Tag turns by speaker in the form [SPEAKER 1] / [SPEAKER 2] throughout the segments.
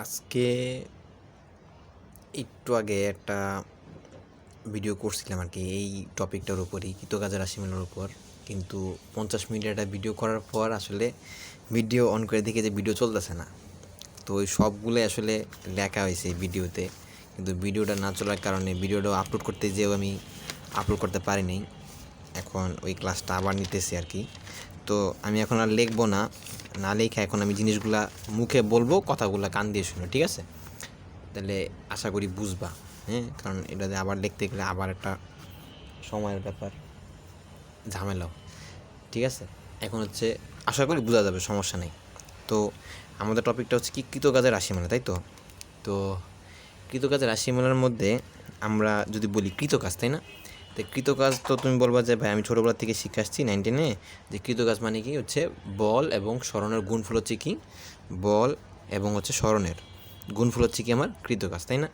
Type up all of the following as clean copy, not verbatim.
[SPEAKER 1] আজকে একটু আগে একটা ভিডিও করছিলাম আর কি এই টপিকটার উপরই, কৃতকাজের রাশিমালার উপর। কিন্তু 50 মিনিটের একটা ভিডিও করার পর আসলে ভিডিও অন করে দেখে যে ভিডিও চলতেছে না। তো ওই সবগুলো আসলে লেখা হয়েছে এই ভিডিওতে, কিন্তু ভিডিওটা না চলার কারণে ভিডিওটা আপলোড করতে যেও আমি আপলোড করতে পারিনি। এখন ওই ক্লাসটা আবার নিতেছি আর কি। তো আমি এখন আর লিখবো না, না লেখা এখন আমি জিনিসগুলা মুখে বলবো, কথাগুলা কান দিয়ে শুনো, ঠিক আছে? তাহলে আশা করি বুঝবা। হ্যাঁ, কারণ এটাতে আবার লিখতে গেলে আবার একটা সময়ের ব্যাপার, ঝামেলাও। ঠিক আছে, এখন হচ্ছে আশা করি বোঝা যাবে, সমস্যা নেই। তো আমাদের টপিকটা হচ্ছে কি, কৃতকাজের রাশিমালা, তাই তো? তো কৃতকাজের রাশিমালার মধ্যে আমরা যদি বলি কৃতকাজ, তাই না? তো কৃতকাজ তো তুমি বলবা যে ভাই আমি ছোটোবেলা থেকে শিখে আসছি 9-10-এ যে কৃতকাজ মানে কি হচ্ছে বল এবং স্মরণের গুণফল হচ্ছে কি, বল এবং হচ্ছে স্মরণের গুণফল হচ্ছে কি আমার কৃতকাজ, তাই না?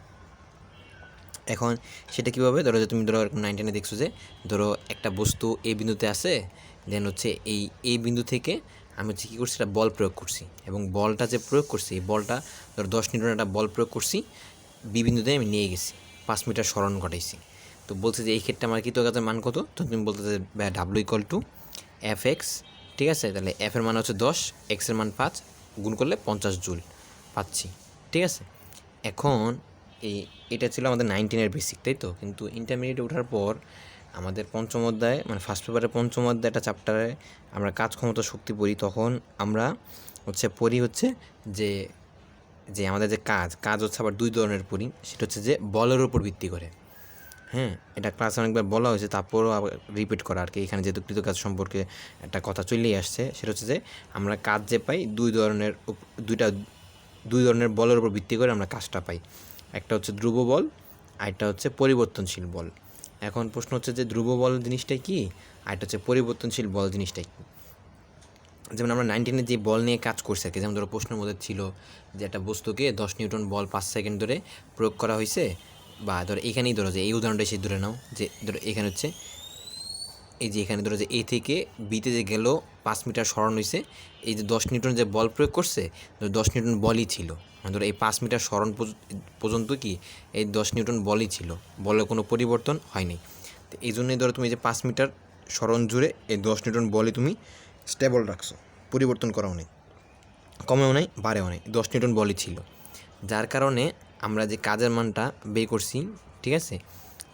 [SPEAKER 1] এখন সেটা কীভাবে, ধরো যে তুমি ধরো এরকম 9-10-এ দেখছো যে ধরো একটা বস্তু এই বিন্দুতে আছে, দেন হচ্ছে এই বিন্দু থেকে আমি হচ্ছে কী করছি, একটা বল প্রয়োগ করছি, এবং বলটা যে প্রয়োগ করছি এই বলটা ধরো 10 নিউটন একটা বল প্রয়োগ করছি, বি বিন্দুতে আমি নিয়ে গেছি, 5 মিটার সরণ ঘটাইছি। তো বলছে যে এই ক্ষেত্রে আমার কৃতকাজের মান কত, তো তুমি বলতে যে W=Fx, ঠিক আছে? তাহলে এফ এর মান হচ্ছে 10, এক্সের মান 5, গুণ করলে 50 জুল পাচ্ছি, ঠিক আছে? এখন এটা ছিল আমাদের 9-10-এর বেসিক, তাই তো? কিন্তু ইন্টারমিডিয়েটে ওঠার পর আমাদের পঞ্চম অধ্যায়, মানে ফার্স্ট পেপারের পঞ্চম অধ্যায় একটা চ্যাপ্টারে আমরা কাজ ক্ষমতা শক্তি পড়ি। তখন আমরা পড়ি যে যে আমাদের যে কাজ হচ্ছে আবার দুই ধরনের পড়ি। সেটা হচ্ছে যে বলের উপর ভিত্তি করে। হ্যাঁ, এটা ক্লাসে অনেকবার বলা হয়েছে, তারপরও আবার রিপিট করা আর কি। এখানে যেহেতু কৃতকাজ সম্পর্কে একটা কথা চলেই আসছে, সেটা হচ্ছে যে আমরা কাজ যে পাই দুই ধরনের বলের উপর ভিত্তি করে আমরা কাজটা পাই। একটা হচ্ছে ধ্রুব বল, আর একটা হচ্ছে পরিবর্তনশীল বল। এখন প্রশ্ন হচ্ছে যে ধ্রুব বল জিনিসটাই কি, আর একটা হচ্ছে পরিবর্তনশীল বল জিনিসটাই কি। যেমন আমরা 9-10-এ যে বল নিয়ে কাজ করছি আর কি, যেমন ধরো প্রশ্নের মধ্যে ছিল যে একটা বস্তুকে 10 নিউটন বল 5 সেকেন্ড ধরে প্রয়োগ করা হয়েছে, বা ধরো এখানেই ধরো যে এই উদাহরণটা এসে ধরে নাও যে ধরো এখানে হচ্ছে এই যে এখানে ধরো যে এ থেকে বিতে যে গেল 5 মিটার সরণ হয়েছে, এই যে 10 নিউটন যে বল প্রয়োগ করছে, 10 নিউটন বলই ছিল। মানে ধরো এই 5 মিটার সরণ পর্যন্ত কি এই 10 নিউটন বলই ছিল, বলের কোনো পরিবর্তন হয়নি। তো এই জন্যই ধরো তুমি যে 5 মিটার সরণ জুড়ে এই 10 নিউটন বলই তুমি স্টেবল রাখছো, পরিবর্তন করাও নেই, কমেও নাই, বাড়েও নেই, 10 নিউটন বলই ছিল। যার কারণে আমরা যে কাজের মানটা বের করছি, ঠিক আছে?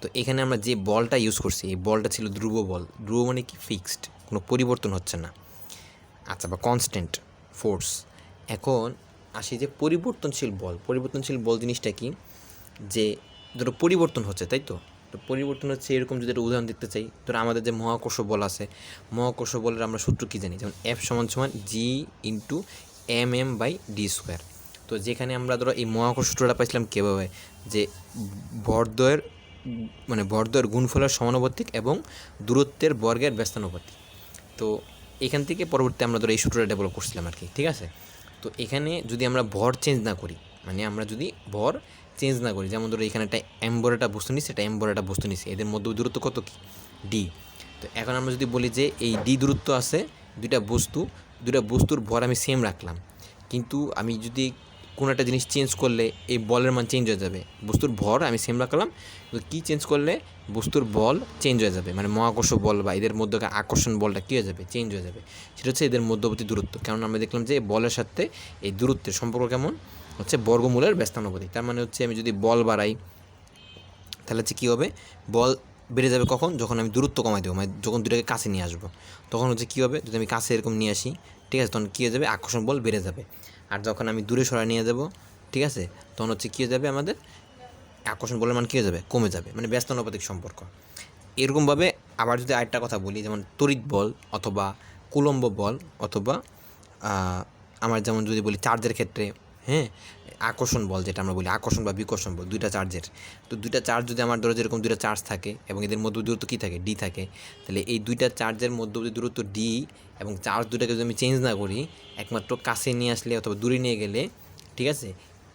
[SPEAKER 1] তো এখানে আমরা যে বলটা ইউজ করছি এই বলটা ছিল ধ্রুব বল। ধ্রুব মানে কি, ফিক্সড, কোনো পরিবর্তন হচ্ছে না, আচ্ছা, বা কনস্ট্যান্ট ফোর্স। এখন আসি যে পরিবর্তনশীল বল জিনিসটা কি, যে ধরো পরিবর্তন হচ্ছে, তাই তো? তো পরিবর্তন হচ্ছে এরকম, যদি একটা উদাহরণ দেখতে চাই, ধরো আমাদের যে মহাকর্ষ বল আছে, মহাকর্ষ বলের আমরা সূত্র কী জানি, যেমন F=G×mm/d²। তো যেখানে আমরা ধরো এই মহাকর্ষ সূত্রটা পাইছিলাম কীভাবে, যে ভরদ্বয়ের গুণফলের সমানুপাতিক এবং দূরত্বের বর্গের ব্যস্তানুপাতিক। তো এখান থেকে পরবর্তী আমরা ধরো এই সূত্রটা ডেভেলপ করছিলাম আর কি, ঠিক আছে? তো এখানে যদি আমরা ভর চেঞ্জ না করি, মানে আমরা যদি ভর চেঞ্জ না করি, যেমন ধরো এখানে একটা এম্বর একটা বস্তু নিচ্ছে, এটা এম্বর একটা বস্তু নিচ্ছে, এদের মধ্যে দূরত্ব কত, কি, ডি। তো এখন আমরা যদি বলি যে এই ডি দূরত্ব আছে, দুইটা বস্তুর ভর আমি সেম রাখলাম, কিন্তু আমি যদি কোনো একটা জিনিস চেঞ্জ করলে এই বলের মান চেঞ্জ হয়ে যাবে। বস্তুর ভর আমি সেম রাখলাম, কিন্তু কী চেঞ্জ করলে বস্তুর বল চেঞ্জ হয়ে যাবে, মানে মহাকর্ষ বল বা এদের মধ্যে আকর্ষণ বলটা কী হয়ে যাবে, চেঞ্জ হয়ে যাবে। সেটা হচ্ছে এদের মধ্যবর্তী দূরত্ব। কারণ আমরা দেখলাম যে বলের সাথে এই দূরত্বের সম্পর্ক কেমন, হচ্ছে বর্গমূলের ব্যস্তানুপাতিক। তার মানে হচ্ছে আমি যদি বল বাড়াই, তাহলে হচ্ছে কী হবে, বল বেড়ে যাবে কখন, যখন আমি দূরত্ব কমাই দেবো, মানে যখন দুটাকে কাছে নিয়ে আসবো, তখন হচ্ছে কী হবে, যদি আমি কাছে এরকম নিয়ে আসি, ঠিক আছে, তখন কী হয়ে যাবে, আকর্ষণ বল বেড়ে যাবে। আর যখন আমি দূরে সরাই নিয়ে যাব, ঠিক আছে, তখন হচ্ছে কী হয়ে যাবে, আমাদের আকর্ষণ বলের মান কী হয়ে যাবে, কমে যাবে, মানে ব্যস্তানুপাতিক সম্পর্ক। এরকমভাবে আবার যদি আরেকটা কথা বলি, যেমন তড়িৎ বল অথবা কুলম্ব বল, অথবা আমার যেমন যদি বলি চার্জের ক্ষেত্রে, হ্যাঁ, আকর্ষণ বল যেটা আমরা বলি, আকর্ষণ বা বিকর্ষণ বল, দুইটা চার্জের। তো দুইটা চার্জ যদি আমার ধরো যেরকম দুইটা চার্জ থাকে এবং এদের মধ্যে দূরত্ব কী থাকে, ডি থাকে, তাহলে এই দুইটা চার্জের মধ্যবর্তী দূরত্ব ডি, এবং চার্জ দুটাকে যদি আমি চেঞ্জ না করি, একমাত্র কাছে নিয়ে আসলে অথবা দূরে নিয়ে গেলে, ঠিক আছে,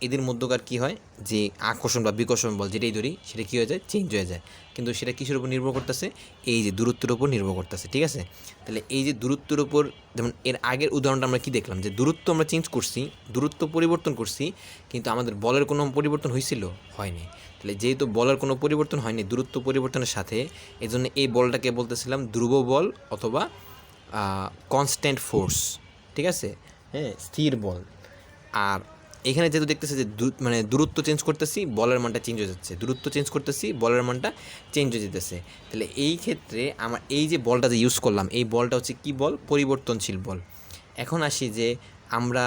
[SPEAKER 1] এদের মধ্যকার কী হয় যে আকর্ষণ বা বিকর্ষণ বল যেটাই ধরি সেটা কী হয়ে যায়, চেঞ্জ হয়ে যায়। কিন্তু সেটা কিসের উপর নির্ভর করতেছে, এই যে দূরত্বের উপর নির্ভর করতেছে, ঠিক আছে। তাহলে এই যে দূরত্বের উপর, যেমন এর আগের উদাহরণটা আমরা কী দেখলাম, যে দূরত্ব আমরা চেঞ্জ করছি, দূরত্ব পরিবর্তন করছি, কিন্তু আমাদের বলের কোনো পরিবর্তন হয়েছিল, হয়নি। তাহলে যেহেতু বলের কোনো পরিবর্তন হয়নি দূরত্ব পরিবর্তনের সাথে, এই জন্য এই বলটাকে বলতেছিলাম ধ্রুব বল অথবা কনস্ট্যান্ট ফোর্স, ঠিক আছে, হ্যাঁ, স্থির বল। আর এখানে যেহেতু দেখতেছে যে মানে দূরত্ব চেঞ্জ করতেছি, বলের মানটা চেঞ্জ হয়ে যাচ্ছে, দূরত্ব চেঞ্জ করতেছি, বলের মানটা চেঞ্জ হয়ে যেতেছে। তাহলে এই ক্ষেত্রে আমার এই যে বলটা যে ইউজ করলাম, এই বলটা হচ্ছে কী বল, পরিবর্তনশীল বল। এখন আসি যে আমরা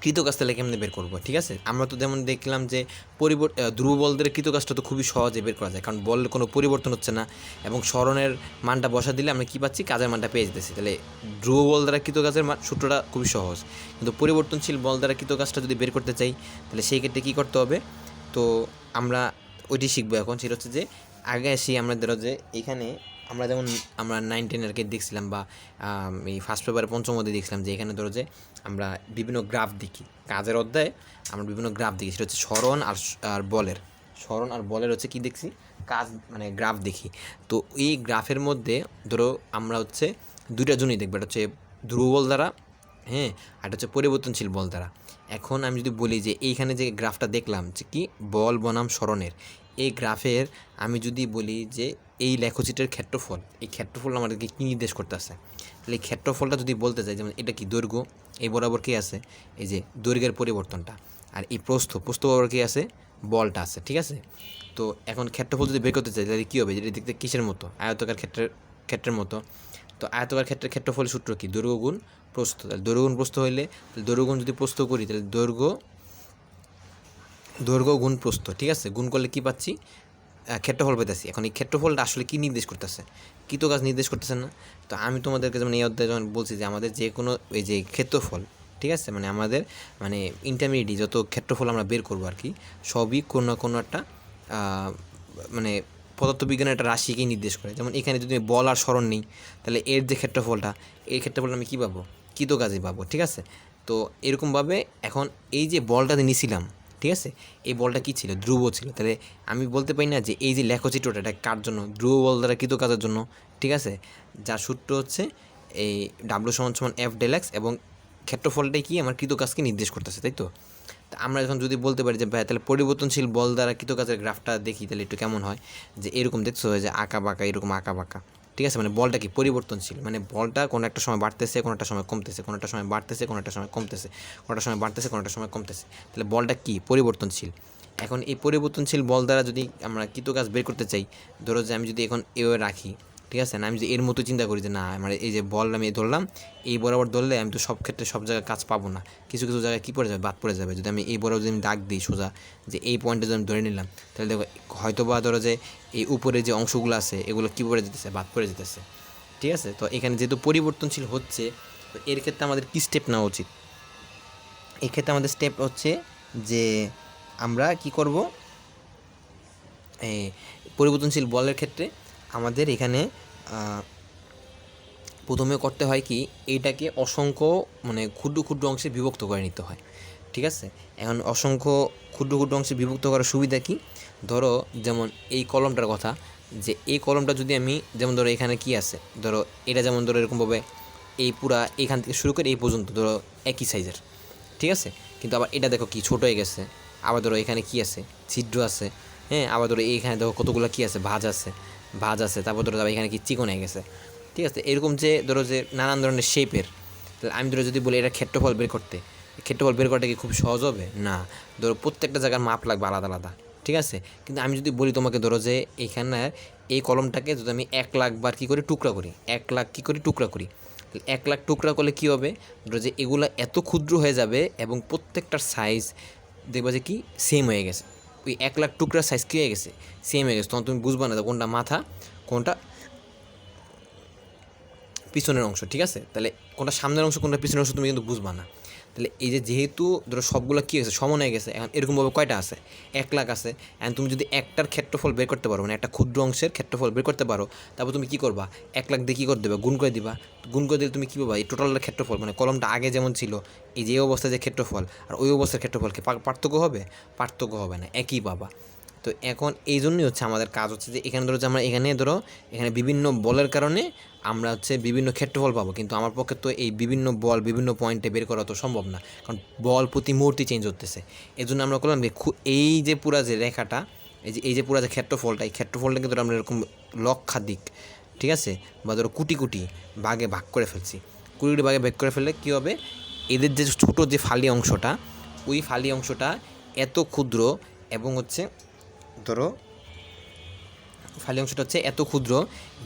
[SPEAKER 1] কৃতকাজ তাহলে কেমনে বের করবো, ঠিক আছে। আমরা তো যেমন দেখলাম যে ধ্রুব বলদের কৃতকাজটা তো খুবই সহজে বের করা যায়, কারণ বলের কোনো পরিবর্তন হচ্ছে না এবং স্মরণের মানটা বসা দিলে আমরা কী পাচ্ছি, কাজের মানটা পেয়ে যেতেছি। তাহলে ধ্রুব বল দ্বারা কৃতকাজের সূত্রটা খুবই সহজ। কিন্তু পরিবর্তনশীল বল দ্বারা কৃতকাজটা যদি বের করতে চাই, তাহলে সেই ক্ষেত্রে কী করতে হবে, তো আমরা ওইটি শিখবো এখন। সেটা হচ্ছে যে আগে আসি আমরা ধরো যে এখানে আমরা যেমন আমরা 9-10 দেখছিলাম, বা এই ফার্স্ট পেপারে পঞ্চম অধ্যায়ে দেখছিলাম, যে এখানে ধরো যে আমরা বিভিন্ন গ্রাফ দেখি, কাজের অধ্যায়ে আমরা বিভিন্ন গ্রাফ দেখি। সেটা হচ্ছে স্মরণ আর বলের হচ্ছে কি দেখছি, কাজ মানে গ্রাফ দেখি। তো এই গ্রাফের মধ্যে ধরো আমরা হচ্ছে দুইটা জন্যই দেখবো, এটা হচ্ছে ধ্রুব বল দ্বারা, হ্যাঁ, আর এটা হচ্ছে পরিবর্তনশীল বল দ্বারা। এখন আমি যদি বলি যে এইখানে যে গ্রাফটা দেখলাম যে কি বল বনাম স্মরণের, এই গ্রাফের আমি যদি বলি যে এই লেখচিত্রের ক্ষেত্রফল, এই ক্ষেত্রফল আমাদেরকে কী নির্দেশ করতেছে, তাহলে এই ক্ষেত্রফলটা যদি বলতে চাই, যেমন এটা কি দৈর্ঘ্য, এই বরাবর কী আছে, এই যে দৈর্ঘ্যের পরিবর্তনটা, আর এই প্রস্থ বরাবর কী আছে, বলটা আছে, ঠিক আছে। তো এখন ক্ষেত্রফল যদি বের করতে চাই তাহলে কী হবে, যেটা দেখতে কিসের মতো, আয়তকার ক্ষেত্রের মতো। তো আয়তকার ক্ষেত্রফলের সূত্র কি, দৈর্ঘ্য গুণ প্রস্থ। তাহলে দৈর্ঘ্য গুণ প্রস্থ হইলে, দৈর্ঘ্য গুণ যদি প্রস্থ করি, তাহলে দৈর্ঘ্য গুণ প্রস্থ, ঠিক আছে, গুণ করলে কী পাচ্ছি, ক্ষেত্রফল পেতেছি। এখন এই ক্ষেত্রফলটা আসলে কী নির্দেশ করতেছে, কৃতকাজ নির্দেশ করতেছে না। তো আমি তোমাদেরকে যেমন এই অধ্যায়ে যেমন বলছি যে আমাদের যে কোনো এই যে ক্ষেত্রফল, ঠিক আছে, মানে আমাদের মানে ইন্টারমিডিয়েট যত ক্ষেত্রফল আমরা বের করবো আর কি, সবই কোনো না কোনো একটা মানে পদার্থবিজ্ঞানের একটা রাশিকেই নির্দেশ করে। যেমন এখানে যদি বল আর স্মরণ নেই, তাহলে এর যে ক্ষেত্রফলটা, এই ক্ষেত্রফলটা আমি কী পাবো, কৃতকাজই পাবো, ঠিক আছে। তো এরকমভাবে এখন এই যে বলটা নিয়েছিলাম, ঠিক আছে, এই বলটা কী ছিল, ধ্রুব ছিল। তাহলে আমি বলতে পারি না যে এই যে লেখচিত্রটা এটা কার জন্য, ধ্রুব বল দ্বারা কৃতকাজের জন্য, ঠিক আছে, যার সূত্র হচ্ছে এই W=F∇x এবং ক্ষেত্রফলটাই কি আমার কৃতকাজকে নির্দেশ করতেছে, তাই তো। তা আমরা এখন যদি বলতে পারি যে ভাই তাহলে পরিবর্তনশীল বল দ্বারা কৃতকাজের গ্রাফটা দেখি, তাহলে একটু কেমন হয়, যে এরকম দেখছো যে আঁকা বাঁকা, এরকম আঁকা বাঁকা, ঠিক আছে, মানে বলটা কি পরিবর্তনশীল, মানে বলটা কোনো একটা সময় বাড়তেছে, কোনো একটা সময় কমতেছে, কোনো একটা সময় বাড়তেছে, কোনো একটা সময় কমতেছে, কোনো একটা সময় বাড়তেছে, কোনো একটা সময় কমতেছে। তাহলে বলটা কি পরিবর্তনশীল। এখন এই পরিবর্তনশীল বল দ্বারা যদি আমরা কৃতকাজ বের করতে চাই, ধরো যে আমি যদি এখন এও রাখি, ঠিক আছে, না আমি যদি এর মতো চিন্তা করি যে না আমার এই যে বল আমি ধরলাম, এই বরাবর ধরলে আমি তো সব ক্ষেত্রে সব জায়গায় কাজ পাবো না, কিছু কিছু জায়গায় কী পড়ে যাবে, বাদ পড়ে যাবে। যদি আমি এই বরাবর যদি আমি দাগ দিই সোজা, যে এই পয়েন্টে যদি আমি ধরে নিলাম, তাহলে দেখো হয়তো বা ধরো যে এই উপরে যে অংশগুলো আছে এগুলো কী পড়ে যেতেছে, বাদ পড়ে যেতেছে, ঠিক আছে। তো এখানে যেহেতু পরিবর্তনশীল হচ্ছে, তো এর ক্ষেত্রে আমাদের কী স্টেপ নেওয়া উচিত, এক্ষেত্রে আমাদের স্টেপ হচ্ছে যে আমরা কি করব, পরিবর্তনশীল বলের ক্ষেত্রে আমাদের এখানে প্রথমে করতে হয় কি, এইটাকে অসংখ্য মানে ক্ষুদ্র ক্ষুদ্র অংশে বিভক্ত করে নিতে হয়, ঠিক আছে। এখন অসংখ্য ক্ষুদ্র ক্ষুদ্র অংশে বিভক্ত করার সুবিধা কি, ধরো যেমন এই কলমটার কথা, যে এই কলমটা যদি আমি যেমন ধরো এখানে কি আছে, ধরো এটা যেমন ধরো এরকমভাবে এই পুরা এখান থেকে শুরু করে এই পর্যন্ত ধরো একই সাইজের, ঠিক আছে। কিন্তু আবার এটা দেখো কি ছোট হয়ে গেছে, আবার ধরো এখানে কি আছে, ছিদ্র আছে, হ্যাঁ, আবার ধরো এইখানে দেখো কতগুলো কি আছে, ভাঁজ আছে, তারপর ধরো এখানে কি চিকন হয়ে গেছে, ঠিক আছে। এরকম যে ধরো যে নানান ধরনের শেপের, তাহলে আমি ধরো যদি বলি এটা ক্ষেত্রফল বের করতে, ক্ষেত্রফল বের করাটা কি খুব সহজ হবে না, ধরো প্রত্যেকটা জায়গার মাপ লাগবে আলাদা আলাদা, ঠিক আছে। কিন্তু আমি যদি বলি তোমাকে ধরো যে এখানে এই কলমটাকে যদি আমি 1,00,000 বার কী করি টুকরা করি, 1,00,000 কী করি টুকরা করি, 1,00,000 টুকরা করলে কী হবে, ধরো যে এগুলো এত ক্ষুদ্র হয়ে যাবে এবং প্রত্যেকটার সাইজ দেখবা যে কি সেম হয়ে গেছে, ওই 1,00,000 টুকরার সাইজ কী হয়ে গেছে, সেম হয়ে গেছে। তখন তুমি বুঝবা না কোনটা মাথা কোনটা পিছনের অংশ, ঠিক আছে। তাহলে কোনটা সামনের অংশ কোনটা পিছনের অংশ তুমি কিন্তু বুঝবা না। তাহলে এই যে যেহেতু ধরো সবগুলো কী হয়েছে সমান হয়ে গেছে, এখন এরকমভাবে কয়টা আছে, 1 লাখ আছে। এখন তুমি যদি একটার ক্ষেত্রফল বের করতে পারো, মানে একটা ক্ষুদ্র অংশের ক্ষেত্রফল বের করতে পারো, তারপর তুমি কী করবা, 1 লাখ দিয়ে কী করে দেবে, গুণ করে দিবা। গুণ করে দিলে তুমি কী পাবা, এই টোটালের ক্ষেত্রফল, মানে কলমটা আগে যেমন ছিল এই যে অবস্থায় যে ক্ষেত্রফল আর ওই অবস্থার ক্ষেত্রফলকে পার্থক্য হবে, পার্থক্য হবে না, একই পাবা। তো এখন এই জন্যই হচ্ছে আমাদের কাজ হচ্ছে যে এখানে ধরো যে আমরা এখানে বিভিন্ন বলের কারণে আমরা হচ্ছে বিভিন্ন ক্ষেত্রফল পাবো, কিন্তু আমার পক্ষে তো এই বিভিন্ন বল বিভিন্ন পয়েন্টে বের করা তো সম্ভব না, কারণ বল প্রতি মুহূর্তে চেঞ্জ হতেছে। এই জন্য আমরা করলাম এই যে পুরা যে রেখাটা, এই যে পুরা যে ক্ষেত্রফলটা, এই ক্ষেত্রফলটাকে ধরো আমরা এরকম লক্ষাধিক, ঠিক আছে, বা ধরো কোটি কোটি ভাগে ভাগ করে ফেলছি। কোটি কোটি ভাগে ভাগ করে ফেললে কী হবে, এদের যে ছোটো যে ফালি অংশটা, ওই ফালি অংশটা এত ক্ষুদ্র এবং হচ্ছে ধরো ফালি অংশটা হচ্ছে এত ক্ষুদ্র,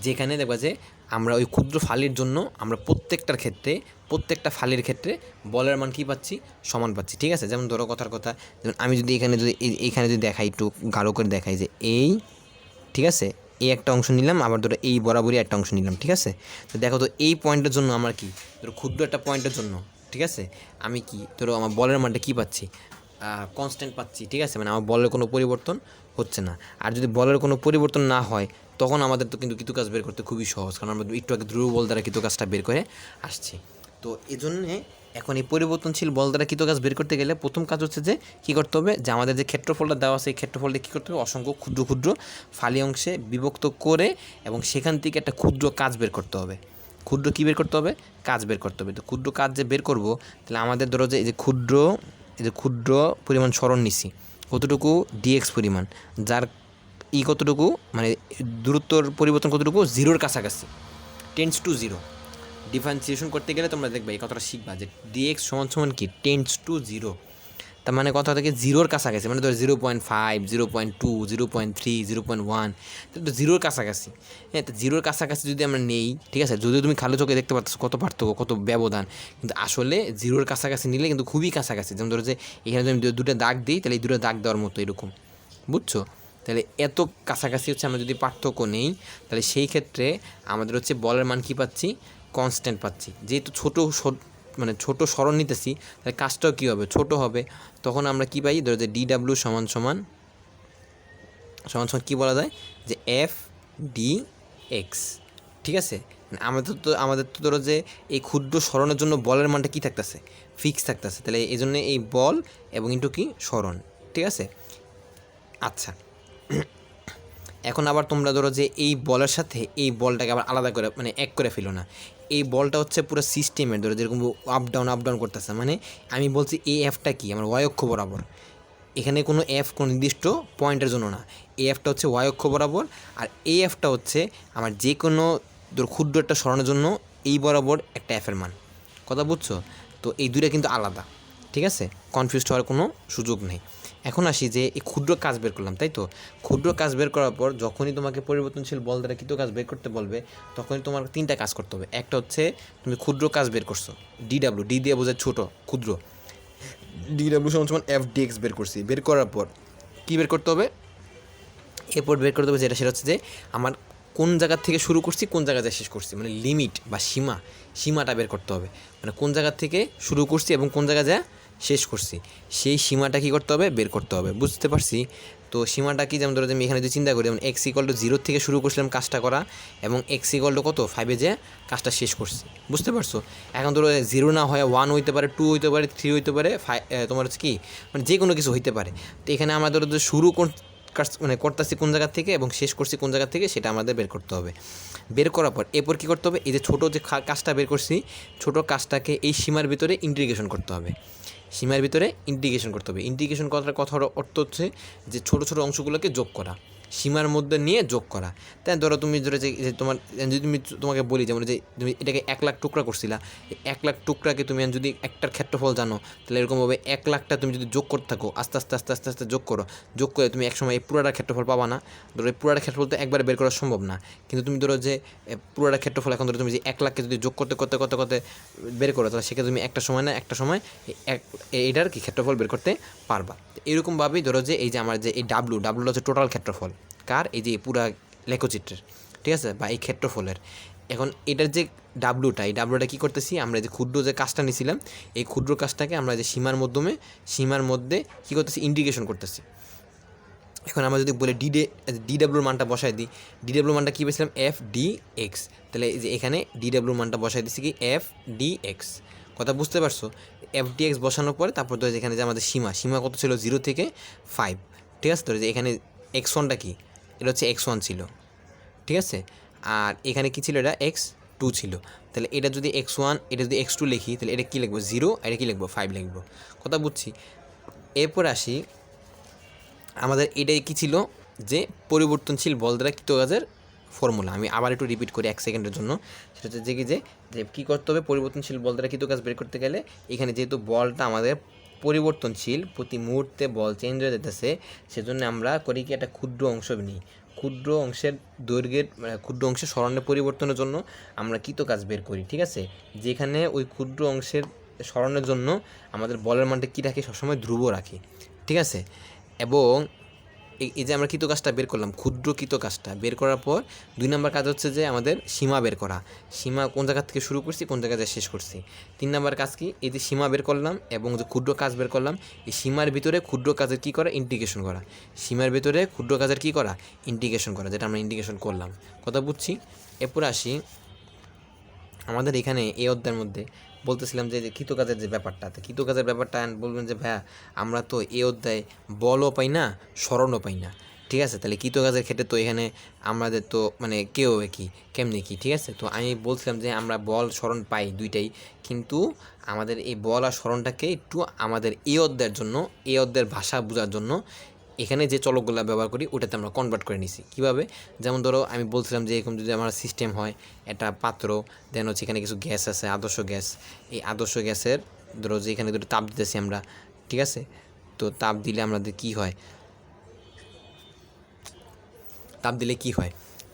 [SPEAKER 1] যেখানে দেখবা যে আমরা ওই ক্ষুদ্র ফালির জন্য আমরা প্রত্যেকটা ফালির ক্ষেত্রে বলের মান কী পাচ্ছি, সমান পাচ্ছি, ঠিক আছে। যেমন ধরো কথার কথা, যেমন আমি যদি এইখানে যদি দেখাই, একটু গাঢ় করে দেখাই যে এই, ঠিক আছে, এই একটা অংশ নিলাম, আবার ধরো এই বরাবরই একটা অংশ নিলাম, ঠিক আছে। তো দেখো তো এই পয়েন্টের জন্য আমার কি, ধরো ক্ষুদ্র একটা পয়েন্টের জন্য, ঠিক আছে, আমি কি ধরো আমার বলের মানটা কী পাচ্ছি, কনস্ট্যান্ট পাচ্ছি, ঠিক আছে, মানে আমার বলের কোনো পরিবর্তন হচ্ছে না। আর যদি বলের কোনো পরিবর্তন না হয়, তখন আমাদের তো কিন্তু কৃত কাজ বের করতে খুবই সহজ, কারণ আমরা একটু আগে ধ্রুব বল দ্বারা কৃত কাজটা বের করে আসছি। তো এই জন্যে এখন এই পরিবর্তনশীল বল দ্বারা কৃত কাজ বের করতে গেলে প্রথম কাজ হচ্ছে যে কী করতে হবে, যে আমাদের যে ক্ষেত্রফলটা দেওয়া আছে এই ক্ষেত্রফলটা কী করতে হবে, অসংখ্য ক্ষুদ্র ক্ষুদ্র ফালি অংশে বিভক্ত করে এবং সেখান থেকে একটা ক্ষুদ্র কাজ বের করতে হবে। ক্ষুদ্র কী বের করতে হবে, কাজ বের করতে হবে। তো ক্ষুদ্র কাজ যে বের করব, তাহলে আমাদের ধরো যে এই যে ক্ষুদ্র পরিমাণ সরণ নিছি কতটুকু, ডিএক্স পরিমাণ, যার কতটুকু, মানে দূরত্বর পরিবর্তন কতটুকু, জিরোর কাছাকাছি, টেন্স টু জিরো। ডিফারেন্সিয়েশন করতে গেলে তোমরা দেখবে এই কথাটা শিখবা যে ডিএক্স সমান সমান কি, টেন্স টু জিরো। তার মানে কথা থেকে জিরোর কাছাকাছি, মানে ধরো 0.5, 0.2, 0.3, 0.1, তো জিরোর কাছাকাছি। হ্যাঁ, তো জিরোর কাছাকাছি যদি আমরা নেই, ঠিক আছে, যদিও তুমি খালো চোখে দেখতে পাচ্ছ কত পার্থক্য, কত ব্যবধান, কিন্তু আসলে জিরোর কাছাকাছি নিলে কিন্তু খুবই কাছাকাছি। যেমন ধরো যে এখানে যদি আমি দুটো দাগ দিই, তাহলে এই দুটো দাগ দেওয়ার মতো এরকম, বুঝছো। তাহলে এত কাছাকাছি হচ্ছে আমরা যদি পার্থক্য নেই, তাহলে সেই ক্ষেত্রে আমাদের হচ্ছে বলের মান কী পাচ্ছি, কনস্ট্যান্ট পাচ্ছি। যেহেতু ছোটো সরণ নিতেছি, তাহলে কাজটাও কী হবে, ছোটো হবে। তখন আমরা কী পাই, ধরো যে DW সমান সমান কী বলা যায়, যে FDX, ঠিক আছে। আমাদের তো ধরো যে এই ক্ষুদ্র সরণের জন্য বলের মানটা কী থাকতেছে, ফিক্স থাকতেছে। তাহলে এই জন্য এই বল এবং ইন্টু কি সরণ, ঠিক আছে। আচ্ছা, এখন আবার তোমরা ধরো যে এই বলের সাথে এই বলটাকে আবার আলাদা করে, মানে এক করে ফেলো না। এই বলটা হচ্ছে পুরো সিস্টেমের, ধরো যেরকম আপ ডাউন করতেছে, মানে আমি বলছি এই এফটা কি, আমার ওয়াই অক্ষ বরাবর। এখানে কোনো এফ কোনো নির্দিষ্ট পয়েন্টের জন্য না, এই এফটা হচ্ছে ওয়াই অক্ষ বরাবর, আর এই এফটা হচ্ছে আমার যে কোনো ধরো ক্ষুদ্র একটা সরণের জন্য এই বরাবর একটা এফের মান। কথা বুঝছো? তো এই দুইটা কিন্তু আলাদা, ঠিক আছে, কনফিউজড হওয়ার কোনো সুযোগ নেই। এখন আসি যে এই ক্ষুদ্র কাজ বের করলাম, তাই তো। ক্ষুদ্র কাজ বের করার পর যখনই তোমাকে পরিবর্তনশীল বল দ্বারা কৃত কাজ বের করতে বলবে, তখনই তোমার 3টা কাজ করতে হবে। একটা হচ্ছে তুমি ক্ষুদ্র কাজ বের করছো, DW, ডি দিয়ে বোঝায় ছোটো, ক্ষুদ্র, DW সমান সমান FDX বের করছি। বের করার পর কী বের করতে হবে, এরপর বের করতে হবে সেটা হচ্ছে যে আমার কোন জায়গা থেকে শুরু করছি, কোন জায়গায় শেষ করছি, মানে লিমিট বা সীমাটা বের করতে হবে। মানে কোন জায়গা থেকে শুরু করছি এবং কোন জায়গায় যা শেষ করছি, সেই সীমাটা কী করতে হবে, বের করতে হবে। বুঝতে পারছি? তো সীমাটা কি, যেমন ধরো যে আমি এখানে যদি চিন্তা করি, যেমন x=0 থেকে শুরু করছিলাম কাজটা করা, এবং x=কত 5 যে কাজটা শেষ করছি। বুঝতে পারছো? এখন ধরো 0 না হয় 1 হইতে পারে, 2 হইতে পারে, 3 হইতে পারে, তোমার হচ্ছে কি, মানে যে কোনো কিছু হইতে পারে। তো এখানে আমরা ধরো যে শুরু মানে করতেছি কোন জায়গা থেকে এবং শেষ করছি কোন জায়গা থেকে, সেটা আমাদের বের করতে হবে। বের করার পর এরপর কী করতে হবে, এই যে ছোটো যে কাজটা বের করছি, ছোটো কাজটাকে এই সীমার ভিতরে ইন্টিগ্রেশন করতে হবে। সীমার ভিতরে ইন্টিগ্রেশন করতে হবে। ইন্টিগ্রেশন করার কথার অর্থ হচ্ছে যে ছোটো ছোটো অংশগুলোকে যোগ করা, সীমার মধ্যে নিয়ে যোগ করা। তাই ধরো তুমি ধরো যে যদি তোমাকে বলি, যেমন যে তুমি এটাকে 1 লাখ টুকরা করছিলা, 1 লাখ টুকরাকে তুমি যদি একটার ক্ষেত্রফল জানো, তাহলে এরকমভাবে 1 লাখটা তুমি যদি যোগ করতে থাকো, আস্তে আস্তে যোগ করে তুমি একসময় এই পুরাটার ক্ষেত্রফল পাবা না। ধরো এই পুরাটার ক্ষেত্রফল তো একবারে বের করা সম্ভব না, কিন্তু তুমি ধরো যে পুরাটার ক্ষেত্রফল এখন ধরো তুমি যে 1 লাখকে যদি যোগ করতে বের করো, তাহলে সেক্ষেত্রে তুমি একটা সময় এইটার কি ক্ষেত্রফল বের করতে পারবা। এরকমভাবেই ধরো যে এই যে আমার যে এই ডাব্লু হচ্ছে টোটাল ক্ষেত্রফল কার, এই যে পুরা লেখচিত্রের, ঠিক আছে, বা এই ক্ষেত্রফলের। এখন এটার যে এই ডাব্লুটা কী করতেছি, আমরা যে ক্ষুদ্র যে কাজটা নিয়েছিলাম এই ক্ষুদ্র কাজটাকে আমরা যে সীমার মধ্যে কী করতেছি, ইন্টিগ্রেশন করতেছি। এখন আমরা যদি বলি ডিডাব্লুর মানটা বসাই দিই, ডিডাব্লুর মানটা কী পেয়েছিলাম, এফ ডি এক্স। তাহলে এই যে এখানে ডিডাব্লুর মানটা বসাই দিচ্ছি কি এফ ডি এক্স। কথা বুঝতে পারছো? এফ ডি এক্স বসানোর পরে তারপর তো এখানে যে আমাদের সীমা কত ছিল, 0 থেকে 5, ঠিক আছে? তো যে এখানে এক্স ওয়ানটা কি, এটা হচ্ছে এক্স ওয়ান ছিল, ঠিক আছে? আর এখানে কী ছিল, এটা এক্স টু ছিল। তাহলে এটা যদি এক্স ওয়ান, এটা যদি এক্স টু লিখি, তাহলে এটা কী লিখবো, 0, এটা কী লিখবো, 5 লিখবো। কথা বুঝছি? এরপর আসি, আমাদের এটাই কী ছিল, যে পরিবর্তনশীল বল দ্বারা কৃত কাজের ফর্মুলা। আমি আবার একটু রিপিট করি 1 সেকেন্ডের জন্য। সেটা হচ্ছে যে কী করতে হবে, পরিবর্তনশীল বল দ্বারা কৃত কাজ বের করতে গেলে এখানে যেহেতু বলটা আমাদের পরিবর্তনশীল, প্রতি মুহূর্তে বল চেঞ্জ হয়ে যেতেছে, সেজন্য আমরা করি কি, একটা ক্ষুদ্র অংশ নিই। ক্ষুদ্র অংশের দৈর্ঘ্যের ক্ষুদ্র অংশের স্মরণের পরিবর্তনের জন্য আমরা কৃত কাজ বের করি, ঠিক আছে? যেখানে ওই ক্ষুদ্র অংশের স্মরণের জন্য আমাদের বলের মানটা কী রাখি, সবসময় ধ্রুব রাখি, ঠিক আছে? এবং এই যে আমরা কৃত কাজটা বের করলাম, ক্ষুদ্র কৃত কাজটা বের করার পর 2 নম্বর কাজ হচ্ছে যে আমাদের সীমা বের করা। সীমা কোন জায়গা থেকে শুরু করছি, কোন জায়গায় শেষ করছি। 3 নম্বর কাজ কি, এই যে সীমা বের করলাম এবং যে ক্ষুদ্র কাজ বের করলাম, এই সীমার ভিতরে ক্ষুদ্র কাজের কী করা, ইন্টিগ্রেশন করা। সীমার ভিতরে ক্ষুদ্র কাজের কী করা, ইন্টিগ্রেশন করা, যেটা আমরা ইন্টিগ্রেশন করলাম। কথা বুঝছি? এরপর আসি, আমাদের এখানে এই অধ্যায়ের মধ্যে বলতেছিলাম যে কৃতকাজের যে ব্যাপারটা, তো কৃতকাজের ব্যাপারটা বলবেন যে ভাইয়া আমরা তো এই অধ্যায়ে বলও পাই না, স্মরণও পাই না, ঠিক আছে? তাহলে কৃতকাজের ক্ষেত্রে তো এখানে আমাদের তো মানে কেমনি কি, ঠিক আছে? তো আমি বলছিলাম যে আমরা বল স্মরণ পাই দুইটাই, কিন্তু আমাদের এই বল আর স্মরণটাকে একটু আমাদের এই অধ্যায়ের ভাষা বোঝার জন্য এখানে যে চলকগুলো ব্যবহার করি ওটাতে আমরা কনভার্ট করে নিছি। কীভাবে? যেমন ধরো আমি বলছিলাম যে এরকম যদি আমার সিস্টেম হয়, একটা পাত্র, দেন হচ্ছে এখানে কিছু গ্যাস আছে, আদর্শ গ্যাস। এই আদর্শ গ্যাসের ধরো যে এখানে দুটো তাপ দিতেছি আমরা, ঠিক আছে? তো তাপ দিলে আমাদের কী হয়,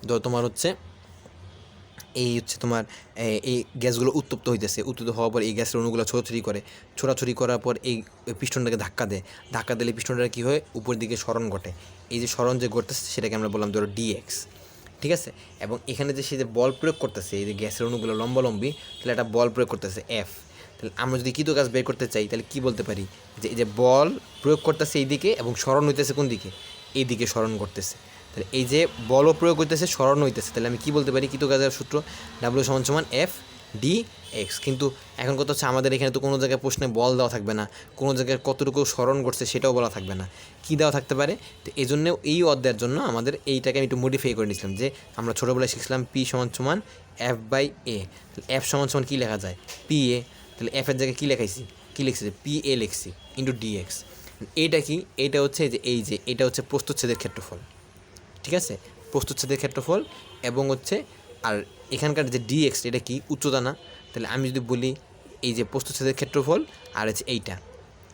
[SPEAKER 1] ধরো তোমার হচ্ছে তোমার এই গ্যাসগুলো উত্তপ্ত হওয়ার পর এই গ্যাসের অণুগুলো ছোড়াছড়ি করার পর এই পিস্টনটাকে ধাক্কা দিলে পিস্টনটা কী হয়, উপর দিকে সরণ ঘটে। এই যে সরণ যে ঘটতেছে সেটাকে আমরা বললাম ধরো ডিএক্স, ঠিক আছে? এবং এখানে যে সে যে বল প্রয়োগ করতেছে, এই যে গ্যাসের অণুগুলো লম্বালম্বি, তাহলে একটা বল প্রয়োগ করতেছে এফ। তাহলে আমরা যদি কৃত কাজ বের করতে চাই তাহলে কী বলতে পারি, যে এই যে বল প্রয়োগ করতেছে এই দিকে এবং সরণ হইতেছে কোন দিকে, এই দিকে সরণ করতেছে। তাহলে এই যে বলও প্রয়োগ হইতেছে, স্মরণ হইতেছে, তাহলে আমি কী বলতে পারি, কৃত কাজের সূত্র ডাব্লিউ সমান এফ ডি এক্স। কিন্তু এখন কথা হচ্ছে আমাদের এখানে তো কোনো জায়গায় প্রশ্নে বল দেওয়া থাকবে না, কোনো জায়গায় কতটুকু স্মরণ করছে সেটাও বলা থাকবে না, কী দেওয়া থাকতে পারে। তো এই জন্য এই অধ্যায়ের জন্য আমাদের এইটাকে আমি একটু মডিফাই করে নিয়েছিলাম, যে আমরা ছোটোবেলায় শিখছিলাম পি সমান এফ বাই এ। তাহলে এফ সমান কী লেখা যায়, পি এ। তাহলে এফের জায়গায় কী লিখছি, পি এ লিখছি ইন্টু ডিএক্স। এইটা কি, এইটা হচ্ছে এটা হচ্ছে প্রস্থচ্ছেদের ক্ষেত্রফল, ঠিক আছে? প্রস্থচ্ছেদের ক্ষেত্রফল এবং হচ্ছে আর এখানকার যে ডিএক্স এটা কি, উচ্চতা না? তাহলে আমি যদি বলি এই যে প্রস্থচ্ছেদের ক্ষেত্রফল আর হচ্ছে এইটা,